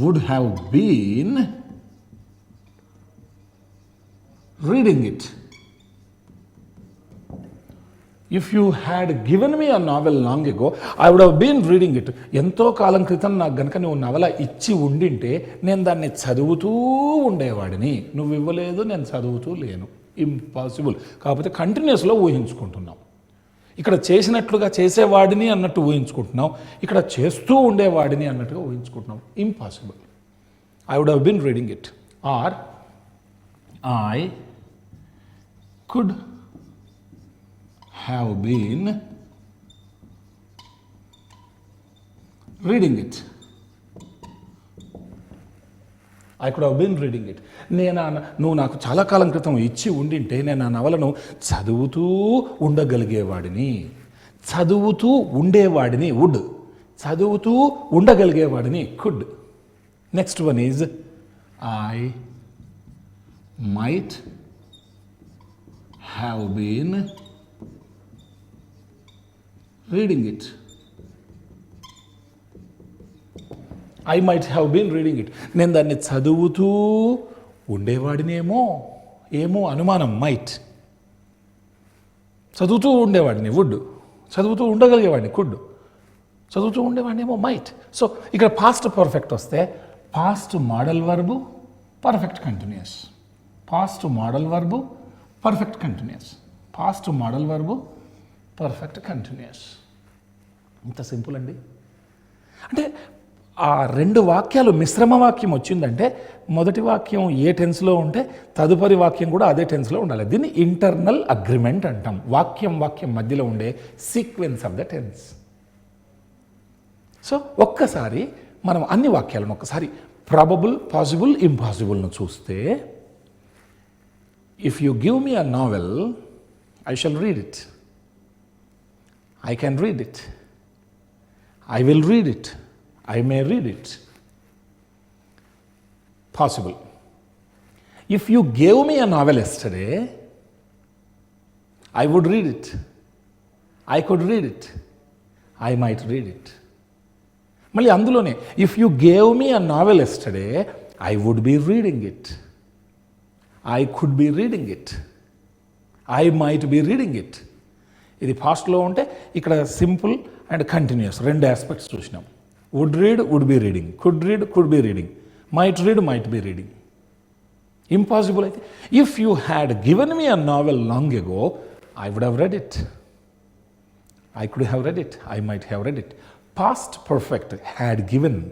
Speaker 1: would have been reading it. If you had given me a novel long ago, I would have been reading it. ఎంతో కాలం క్రితం నాకు గనక నువ్వు నవల ఇచ్చి ఉండింటే నేను దాన్ని చదువుతూ ఉండేవాడిని. నువ్వు ఇవ్వలేదు, నేను చదువుతూ లేను. ఇంపాసిబుల్. కాకపోతే కంటిన్యూస్లో ఊహించుకుంటున్నాం. ఇక్కడ చేసినట్లుగా చేసేవాడిని అన్నట్టు ఊహించుకుంటున్నాం, ఇక్కడ చేస్తూ ఉండేవాడిని అన్నట్టుగా ఊహించుకుంటున్నాం. Impossible. I would have been reading it. Or I could have been reading it. I could have been reading it. నువ్వు నాకు చాలా కాలం క్రితం ఇచ్చి ఉండింటే నేను ఆ నవలను చదువుతూ ఉండగలిగేవాడిని. చదువుతూ ఉండేవాడిని వుడ్. చదువుతూ ఉండగలిగేవాడిని could. Next one is I might have been reading it. I might have been reading it. నేను దాన్ని చదువుతూ ఉండేవాడినేమో. ఏమో అనుమానం. మైట్. చదువుతూ ఉండేవాడిని వుడ్. చదువుతూ ఉండగలిగేవాడిని కుడ్. చదువుతూ ఉండేవాడినేమో మైట్. సో ఇక్కడ పాస్ట్ పర్ఫెక్ట్ వస్తే past modal verb perfect continuous. Past modal verb perfect continuous. Past modal verb perfect continuous. ఇంత సింపుల్ అండి. అంటే ఆ రెండు వాక్యాలు మిశ్రమ వాక్యం వచ్చిందంటే మొదటి వాక్యం ఏ టెన్స్లో ఉంటే తదుపరి వాక్యం కూడా అదే టెన్స్లో ఉండాలి. దీన్ని ఇంటర్నల్ అగ్రిమెంట్ అంటాం. వాక్యం మధ్యలో ఉండే sequence of the tense. So ఒక్కసారి మనం అన్ని వాక్యాలను ఒక్కసారి ప్రాబబుల్, పాసిబుల్, ఇంపాసిబుల్ను చూస్తే, if you give me a novel I shall read it. I can read it. I will read it. I may read it. Possible. If you gave me a novel yesterday, I would read it. I could read it. I might read it. మళ్ళీ అందులోనే if you gave me a novel yesterday, I would be reading it. I could be reading it. I might be reading it. ఇది పాస్ట్లో ఉంటే ఇక్కడ simple and continuous రెండు aspects చూసినాం. Would read, would be reading. Could read, could be reading. Might read, might be reading. Impossible అయితే if you had given me a novel long ago I would have read it. I could have read it. I might have read it. Past perfect had given.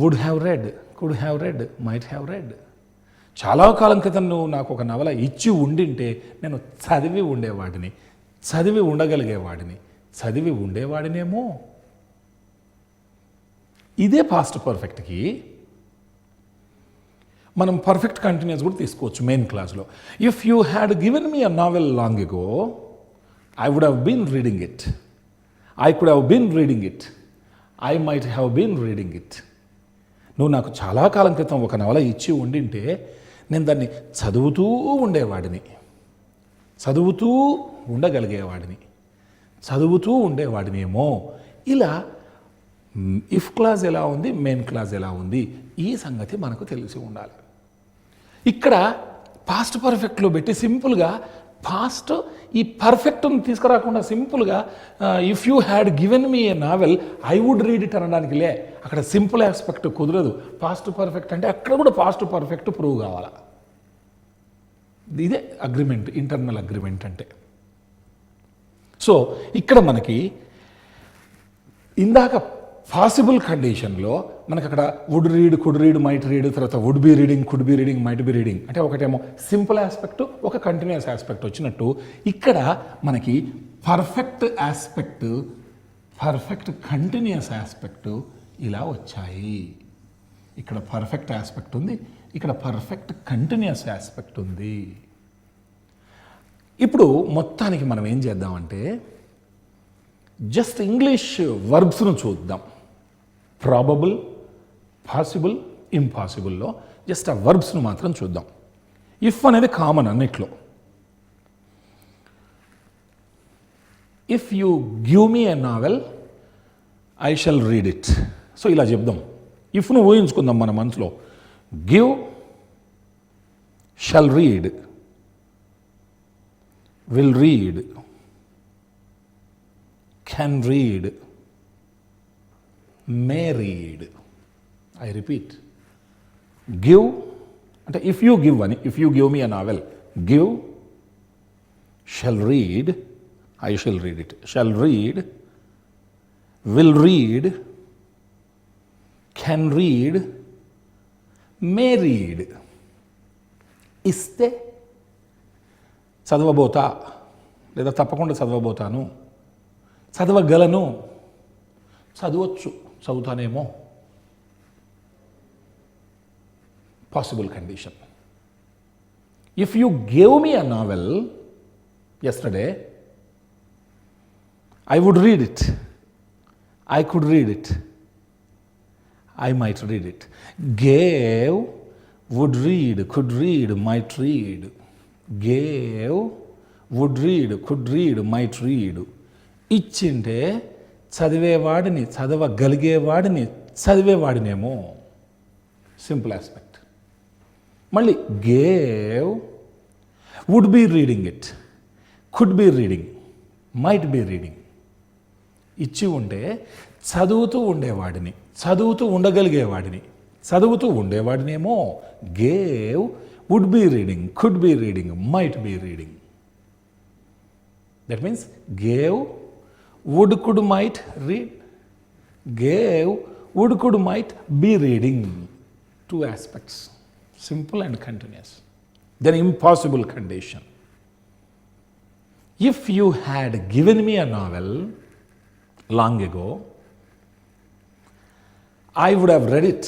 Speaker 1: Would have read, could have read, might have read. చాలా కాలం క్రితం నువ్వు నాకు ఒక నవల ఇచ్చి ఉండింటే నేను చదివి ఉండేవాడిని. చదివి ఉండగలిగేవాడిని. చదివి ఉండేవాడినేమో. ఇదే పాస్ట్ పర్ఫెక్ట్కి మనం పర్ఫెక్ట్ కంటిన్యూస్ కూడా తీసుకోవచ్చు మెయిన్ క్లాస్లో. If you had given me a novel long ago I would have been reading it. I could have been reading it. I might have been reading it. నువ్వు నాకు చాలా కాలం క్రితం ఒక నవల ఇచ్చి ఉండింటే నేను దాన్ని చదువుతూ ఉండేవాడిని. చదువుతూ ఉండగలిగేవాడిని. చదువుతూ ఉండేవాడినేమో. ఇలా ఇఫ్ క్లాజ్ ఎలా ఉంది, మెయిన్ క్లాజ్ ఎలా ఉంది, ఈ సంగతి మనకు తెలిసి ఉండాలి. ఇక్కడ పాస్ట్ పర్ఫెక్ట్లో పెట్టి సింపుల్గా పాస్ట్ ఈ పర్ఫెక్ట్ను తీసుకురాకుండా సింపుల్గా if you had given me a novel I would read it అనడానికి లే. అక్కడ సింపుల్ ఆస్పెక్ట్ కుదరదు. పాస్ట్ పర్ఫెక్ట్ అంటే అక్కడ కూడా పాస్ట్ పర్ఫెక్ట్ ప్రూవ్ కావాలా. ఇదే అగ్రిమెంట్, ఇంటర్నల్ అగ్రిమెంట్ అంటే. సో ఇక్కడ మనకి ఇందాక పాసిబుల్ కండిషన్లో మనకు అక్కడ would read, could read, might read, తర్వాత would be reading, could be reading, might be reading అంటే ఒకటేమో సింపుల్ ఆస్పెక్ట్, ఒక కంటిన్యూస్ ఆస్పెక్ట్ వచ్చినట్టు ఇక్కడ మనకి perfect aspect, perfect continuous aspect ఇలా వచ్చాయి. ఇక్కడ పర్ఫెక్ట్ ఆస్పెక్ట్ ఉంది, ఇక్కడ పర్ఫెక్ట్ కంటిన్యూస్ ఆస్పెక్ట్ ఉంది. ఇప్పుడు మొత్తానికి మనం ఏం చేద్దామంటే జస్ట్ ఇంగ్లీష్ వర్బ్స్ను చూద్దాం. ప్రాబబుల్, పాసిబుల్, ఇంపాసిబుల్లో జస్ట్ ఆ వర్బ్స్ను మాత్రం చూద్దాం. ఇఫ్ అనేది కామన్ అన్నిట్లో. If you give me a novel I shall read it. So ఇలా చెప్దాం. ఇఫ్ను ఊహించుకుందాం మన మనసులో. Give, shall read, will read, can read, may read. I repeat. Give అంటే ఇఫ్ యూ గివ్ అని, if you give me a novel, give, shall read, I shall read it, shall read, will read, can read, may read. ఇస్తే చదవబోతా లేదా తప్పకుండా చదవబోతాను, చదవగలను, చదవచ్చు, చదువుతానేమో. Possible condition. If you gave me a novel yesterday, I would read it. I could read it. I might read it. Gave, would read, could read, might read. Gave, would read, could read, might read. ఇచ్చింటే చదివేవాడిని, చదవగలిగేవాడిని, చదివేవాడినేమో. Simple aspect. మళ్ళీ gave, would be reading it, could be reading, might be reading. ఇచ్చి ఉంటే చదువుతూ ఉండేవాడిని, చదువుతూ ఉండగలిగేవాడిని, చదువుతూ ఉండేవాడినేమో. Gave, would be reading, could be reading, might be reading. That means gave, would, could, might read. Gave, would, could, might be reading. Two aspects. Simple and continuous. Then impossible condition. If you had given me a novel long ago, I would have read it.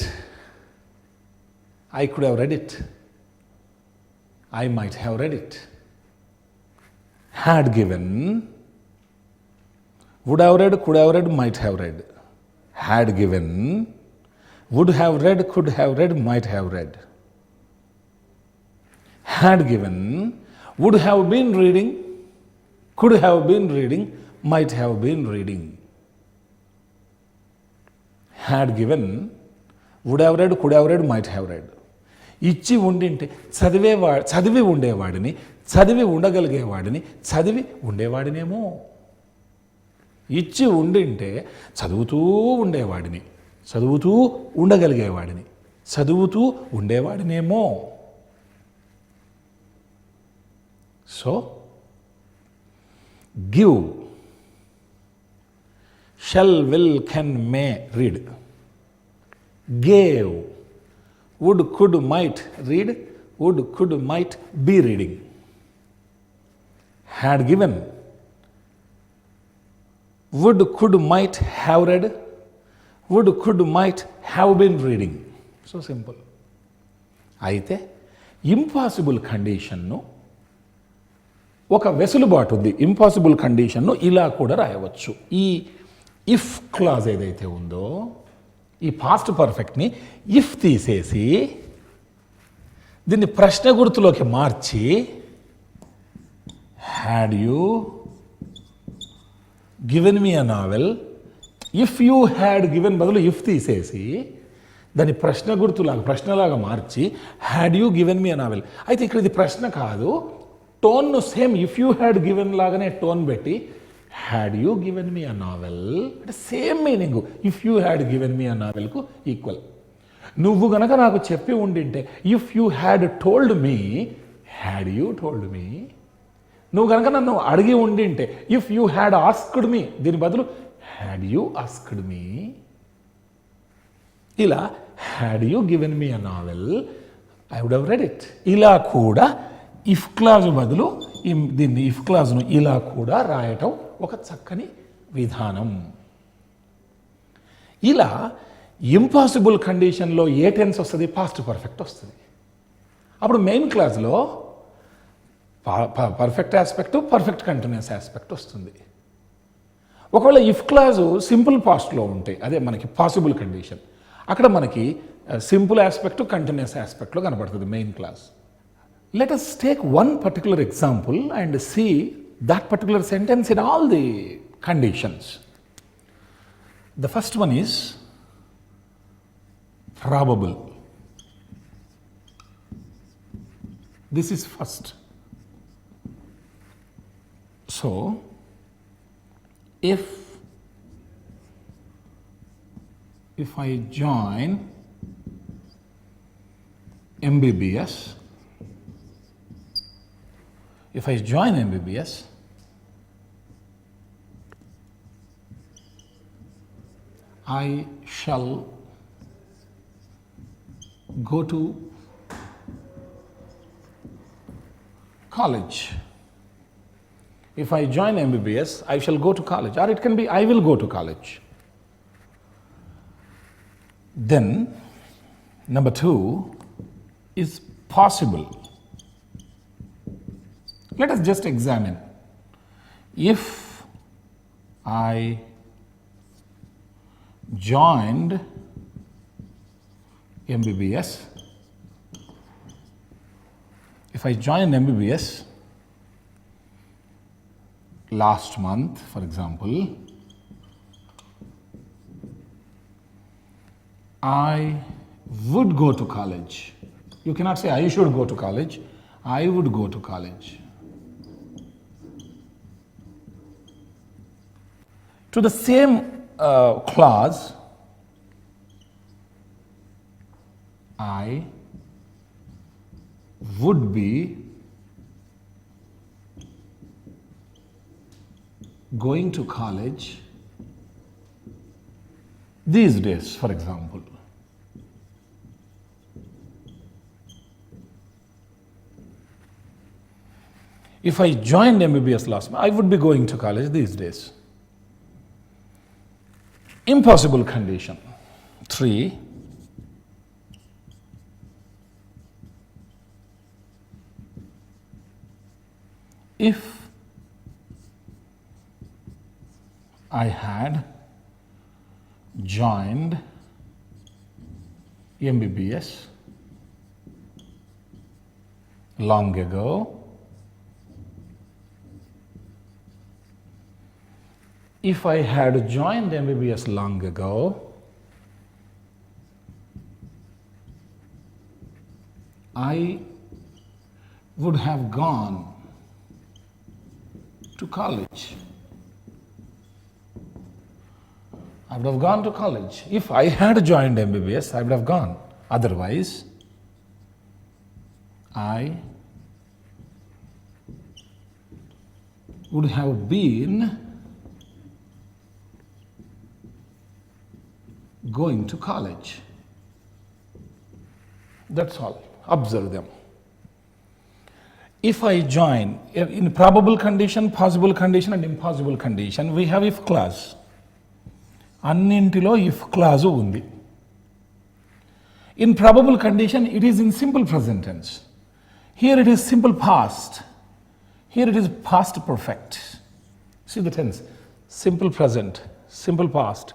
Speaker 1: I could have read it. I might have read it. Had given, would have read, could have read, might have read. Had given, would have read, could have read, might have read. Had given, would have been reading, could have been reading, might have been reading. Had given, would have read, could have read, might have read. ఇచ్చి ఉండింటే చదివి ఉండేవాడిని, చదివి ఉండగలిగేవాడిని, చదివి ఉండేవాడినేమో. ఇచ్చి ఉండింటే చదువుతూ ఉండేవాడిని, చదువుతూ ఉండగలిగేవాడిని, చదువుతూ ఉండేవాడినేమో. So give, shall, will, can, may read. Gave, would, could, might read, would, could, might be reading. Had given, would, could, might have read, would, could, might have been reading. So simple. అయితే impossible కండిషన్ను ఒక వెసులుబాటు ఉంది. Impossible కండిషన్ను ఇలా కూడా రాయవచ్చు. ఈ ఇఫ్ క్లాజ్ ఏదైతే ఉందో, ఈ పాస్ట్ పర్ఫెక్ట్ని ఇఫ్ తీసేసి దీన్ని ప్రశ్న గుర్తులోకి మార్చి had you given me a novel, if you had given బదులు ఇఫ్ తీసేసి దాన్ని ప్రశ్నలాగా మార్చి had you given me a novel. అయితే ఇక్కడ ఇది ప్రశ్న కాదు, టోన్ను same if you had given లాగానే టోన్ పెట్టి had you given me a novel అంటే same meaning if you had given me a నావెల్కు ఈక్వల్. నువ్వు గనక నాకు చెప్పి ఉండింటే if you had told me, had you told me. నువ్వు కనుక నన్ను అడిగి ఉండింటే if you had asked me, దీని బదులు హ్యాడ్ యూ ఆస్క్డ్ మీ. ఇలా had you given me a novel I would have read it. ఇలా కూడా ఇఫ్ క్లాజు బదులు దీన్ని ఇఫ్ క్లాజ్ను ఇలా కూడా రాయటం ఒక చక్కని విధానం. ఇలా ఇంపాసిబుల్ కండిషన్లో ఏ టెన్స్ వస్తుంది? పాస్ట్ పర్ఫెక్ట్ వస్తుంది. అప్పుడు మెయిన్ క్లాజ్లో perfect aspect, perfect continuous aspect వస్తుంది. ఒకవేళ ఇఫ్ క్లాజు సింపుల్ పాస్ట్లో ఉంటాయి, అదే మనకి పాసిబుల్ కండిషన్, అక్కడ మనకి సింపుల్ ఆస్పెక్ట్ కంటిన్యూస్ ఆస్పెక్ట్లో కనబడుతుంది main clause. Let us take one particular example and see that particular sentence in all the conditions. The first one is probable. This is first. So, if I join MBBS, I shall go to college. If I join MBBS, I shall go to college, or it can be I will go to college. Then, number 2 is possible. Let us just examine. If I joined MBBS, last month, for example, I would go to college. You cannot say I should go to college. I would go to college. To the same clause, I would be going to college these days, for example. If I joined MBBS last month, I would be going to college these days. Impossible condition. 3. If I had joined MBBS long ago, if I had joined MBBS long ago, I would have gone to college. I would have gone to college. If I had joined MBBS, I would have gone. Otherwise, I would have been going to college. That's all. Observe them. If I join in probable condition, possible condition and impossible condition, we have if clause. అన్నింటిలో if clause ఉంది. In probable condition, it is in simple present tense. Here it is simple past. Here it is past perfect. See the tense. Simple present, simple past,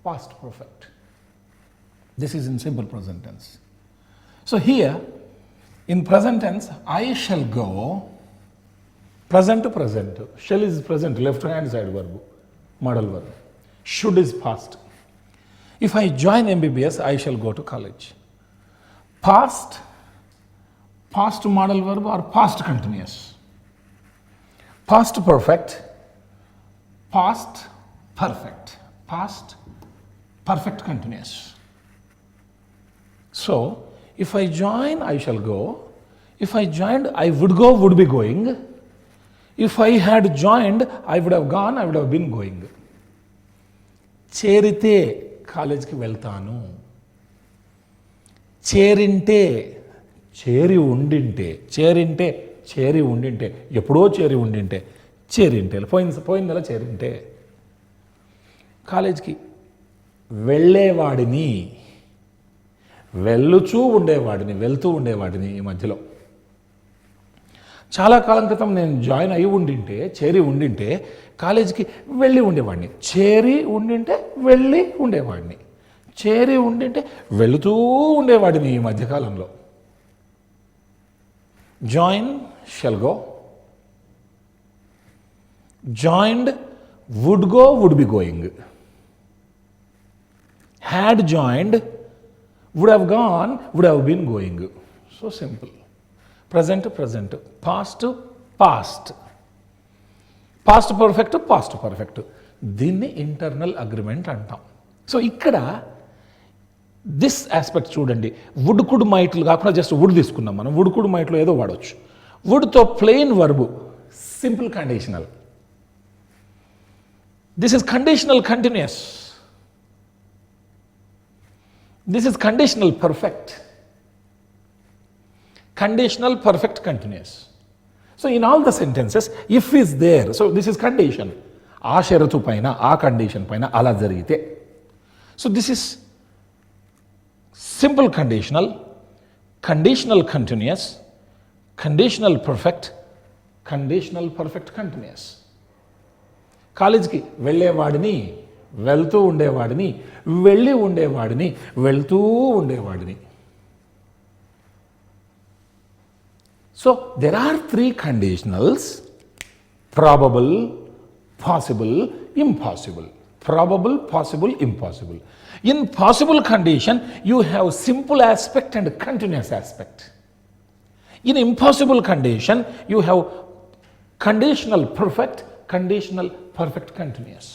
Speaker 1: past perfect. This is in simple present tense. So here, in present tense, I shall go, present to present. Shall is present, left hand side verb, modal verb. Should is past. If I join MBBS, I shall go to college. Past, past modal verb or past continuous. Past perfect, past perfect, past perfect continuous. So, if I join, I shall go. If I joined, I would go, would be going. If I had joined, I would have gone, I would have been going. చేరితే కాలేజ్కి వెళ్తాను. చేరింటే, చేరి ఉండింటే, చేరింటే, చేరి ఉండింటే, ఎప్పుడో చేరి ఉండింటే, చేరింటే, పోయిన నెల చేరింటే. కాలేజ్కి వెళ్ళేవాడిని, వెళ్తూ ఉండేవాడిని ఈ మధ్యలో. చాలా కాలం క్రితం నేను జాయిన్ అయి ఉండింటే, చేరి ఉండింటే కాలేజీకి వెళ్ళి ఉండేవాడిని. చేరి ఉండింటే వెళ్ళి ఉండేవాడిని. చేరి ఉండింటే వెళుతూ ఉండేవాడిని ఈ మధ్యకాలంలో. Join shall go, joined would go, would be going. Had joined, would have gone, would have been going. So simple. Present, present. Past, past. Past perfect, past perfect. దీన్ని ఇంటర్నల్ అగ్రిమెంట్ అంటాం. సో ఇక్కడ this aspect చూడండి. Would could మైట్లు కాకుండా just would తీసుకున్నాం మనం. Would could మైట్లో ఏదో వాడవచ్చు. వుడ్తో plain verb, simple conditional. This is conditional continuous. This is conditional perfect. Conditional perfect continuous. So in all the sentences, if is there, so this is condition. ఆ షరతు పైన, ఆ కండిషన్ పైన అలా జరిగితే. So this is simple conditional, conditional continuous, conditional perfect, conditional perfect continuous. కాలేజీకి వెళ్ళేవాడిని, వెళ్తూ ఉండేవాడిని, వెళ్ళి ఉండేవాడిని, వెళ్తూ ఉండేవాడిని. So there are 3 conditionals: probable, possible, impossible. Probable, possible, impossible. In possible condition, you have simple aspect and continuous aspect. In impossible condition, you have conditional perfect, conditional perfect continuous.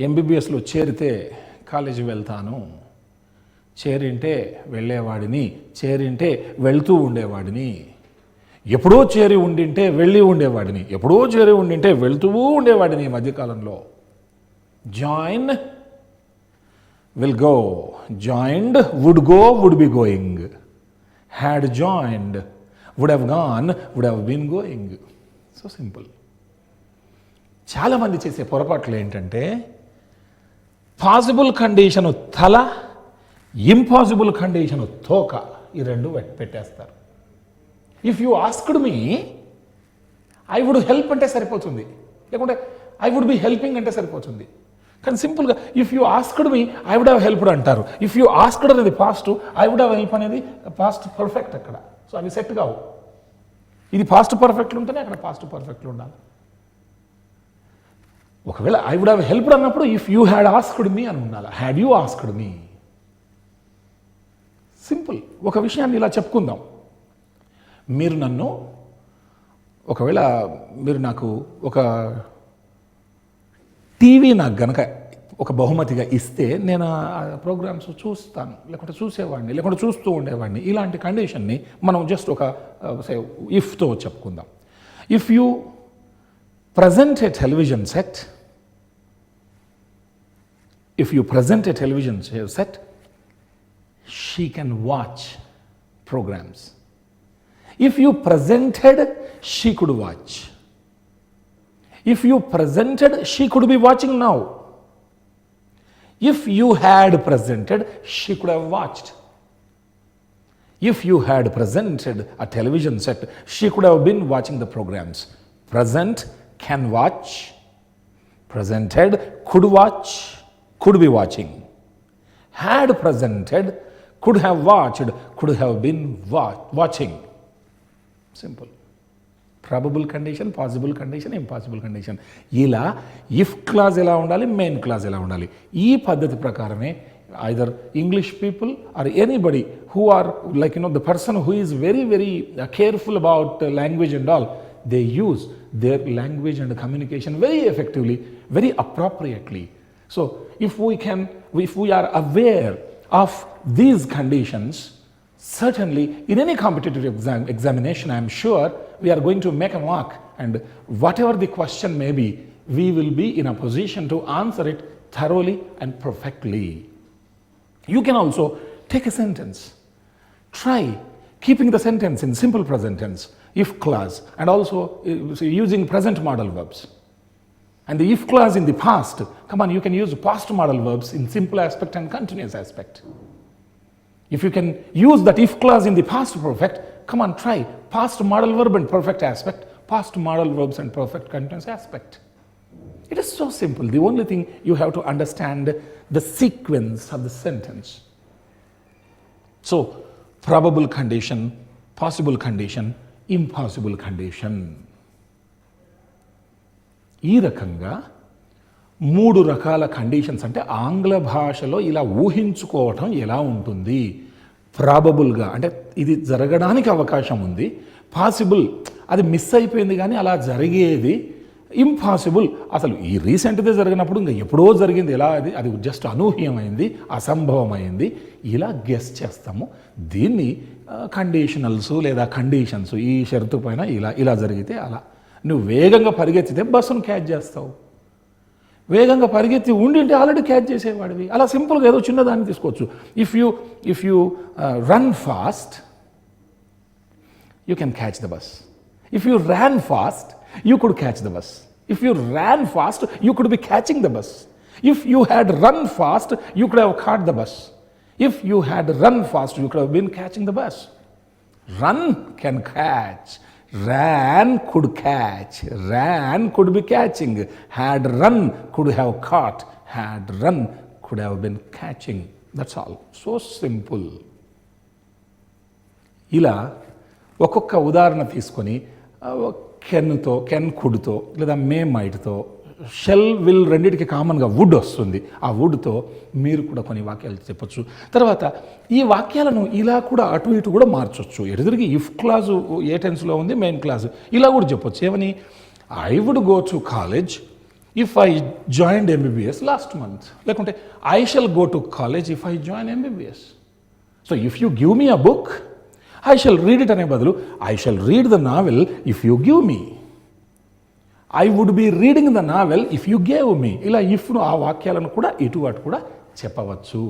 Speaker 1: ఎంబీబీఎస్లో చేరితే college వెళ్తాను, చేరింటే వెళ్ళేవాడిని, చేరింటే వెళ్తూ ఉండేవాడిని. ఎప్పుడో చేరి ఉండింటే వెళ్ళి ఉండేవాడిని, ఎప్పుడో చేరి ఉండింటే వెళ్తూ ఉండేవాడిని. ఈ మధ్యకాలంలో join will go, joined would go, would be going. Had joined, would have gone, would have been going. So simple. చాలామంది చేసే పొరపాట్లు ఏంటంటే పాసిబుల్ కండిషను తల, ఇంపాసిబుల్ కండిషను తోక, ఈ రెండు పెట్టేస్తారు. If you asked me, I would help అంటే సరిపోతుంది, లేకుంటే ఐ వుడ్ బి హెల్పింగ్ అంటే సరిపోతుంది. కానీ సింపుల్గా if you asked me, I would have helped అంటారు. ఇఫ్ యూ ఆస్క్డ్ అనేది past, I would have help అనేది పాస్ట్ పర్ఫెక్ట్ అక్కడ. సో అవి సెట్ కావు. ఇది పాస్ట్ పర్ఫెక్ట్లు ఉంటేనే అక్కడ పాస్ట్ పర్ఫెక్ట్లు ఉండాలి. ఒకవేళ ఐ వుడ్ హ్యావ్ హెల్ప్డ్ అన్నప్పుడు ఇఫ్ యూ హ్యాడ్ ఆస్క్డ్ మీ అని ఉండాలి. Had you asked me. Simple. ఒక విషయాన్ని ఇలా చెప్పుకుందాం. మీరు నన్ను, ఒకవేళ మీరు నాకు ఒక టీవీ నాకు గనక ఒక బహుమతిగా ఇస్తే నేను ఆ ప్రోగ్రామ్స్ చూస్తాను, లేకుంటే చూసేవాడిని, లేకుంటే చూస్తూ ఉండేవాడిని. ఇలాంటి కండిషన్ని మనం జస్ట్ ఒక ఇఫ్తో చెప్పుకుందాం. If you present a television set, if you present a television set, she can watch programs. If you presented, she could watch. If you presented, she could be watching now. If you had presented, she could have watched. If you had presented a television set, she could have been watching the programs. Present, can watch. Presented, could watch, could be watching. Had presented, could have watched, could have been watching. Simple. Probable condition, possible condition, impossible condition. ఇలా if clause ఎలా ఉండాలి, main clause ఎలా ఉండాలి, ఈ పద్ధతి ప్రకారమే either English people or anybody who are like, the person who is very, very careful about language and all, they use their language and communication very effectively, very appropriately. So if we are aware of these conditions, certainly in any competitive examination, I am sure we are going to make a mark, and whatever the question may be, we will be in a position to answer it thoroughly and perfectly. You can also take a sentence. Try keeping the sentence in simple present tense, if clause, and also using present modal verbs. And the if clause in the past, come on, you can use past modal verbs in simple aspect and continuous aspect. If you can use that if clause in the past perfect, come on, try past modal verb and perfect aspect, past modal verbs and perfect continuous aspect. It is so simple. The only thing you have to understand the sequence of the sentence. So, probable condition, possible condition, impossible condition. ఈ రకంగా 3 రకాల conditions, అంటే ఆంగ్ల భాషలో ఇలా ఊహించుకోవటం ఎలా ఉంటుంది. ప్రాబబుల్గా అంటే ఇది జరగడానికి అవకాశం ఉంది, పాసిబుల్ అది మిస్ అయిపోయింది కానీ అలా జరిగేది, ఇంపాసిబుల్ అసలు ఈ రీసెంట్దే జరిగినప్పుడు ఇంకా ఎప్పుడో జరిగింది, ఎలా అది జస్ట్ అనూహ్యమైంది, అసంభవమైంది, ఇలా గెస్ చేస్తాము. దీన్ని కండిషనల్స్ లేదా కండిషన్స్, ఈ షరతు పైన ఇలా జరిగితే అలా. నువ్వు వేగంగా పరిగెత్తితే బస్సును క్యాచ్ చేస్తావు, వేగంగా పరిగెత్తి ఉండింటే ఆల్రెడీ క్యాచ్ చేసేవాడివి. అలా సింపుల్గా ఏదో చిన్నదాన్ని తీసుకోవచ్చు. If you run fast you can catch the bus. If you ran fast you could catch the bus. If you ran fast, you could be catching the bus. If you had run fast, you could have caught the bus. If you had run fast, you could have been catching the bus. Run can catch. Ran could catch. Ran could be catching. Had run could have caught. Had run could have been catching. That's all. So simple. ఇలా ఒక్కొక్క ఉదాహరణ తీసుకొని కెన్తో, can కుడ్తో లేదా మే మైట్తో, shall will రెండింటికి కామన్గా would వస్తుంది. ఆ వుడ్తో మీరు కూడా కొన్ని వాక్యాలు చెప్పొచ్చు. తర్వాత ఈ వాక్యాలను ఇలా కూడా అటు ఇటు కూడా మార్చొచ్చు. ఎదురుకి ఇఫ్ క్లాజు ఏ టెన్స్లో ఉంది, మెయిన్ క్లాజు ఇలా కూడా చెప్పొచ్చు. ఏమని, I would go to college if I joined MBBS last month. లేకుంటే I shall go to college if I join MBBS. So if you give me a book I shall read it అనే బదులు I shall read the novel if you give me. I would be reading the novel if you gave me. ఇలా ఇఫ్ను ఆ వాక్యాలను కూడా ఇటు అటు కూడా చెప్పవచ్చు.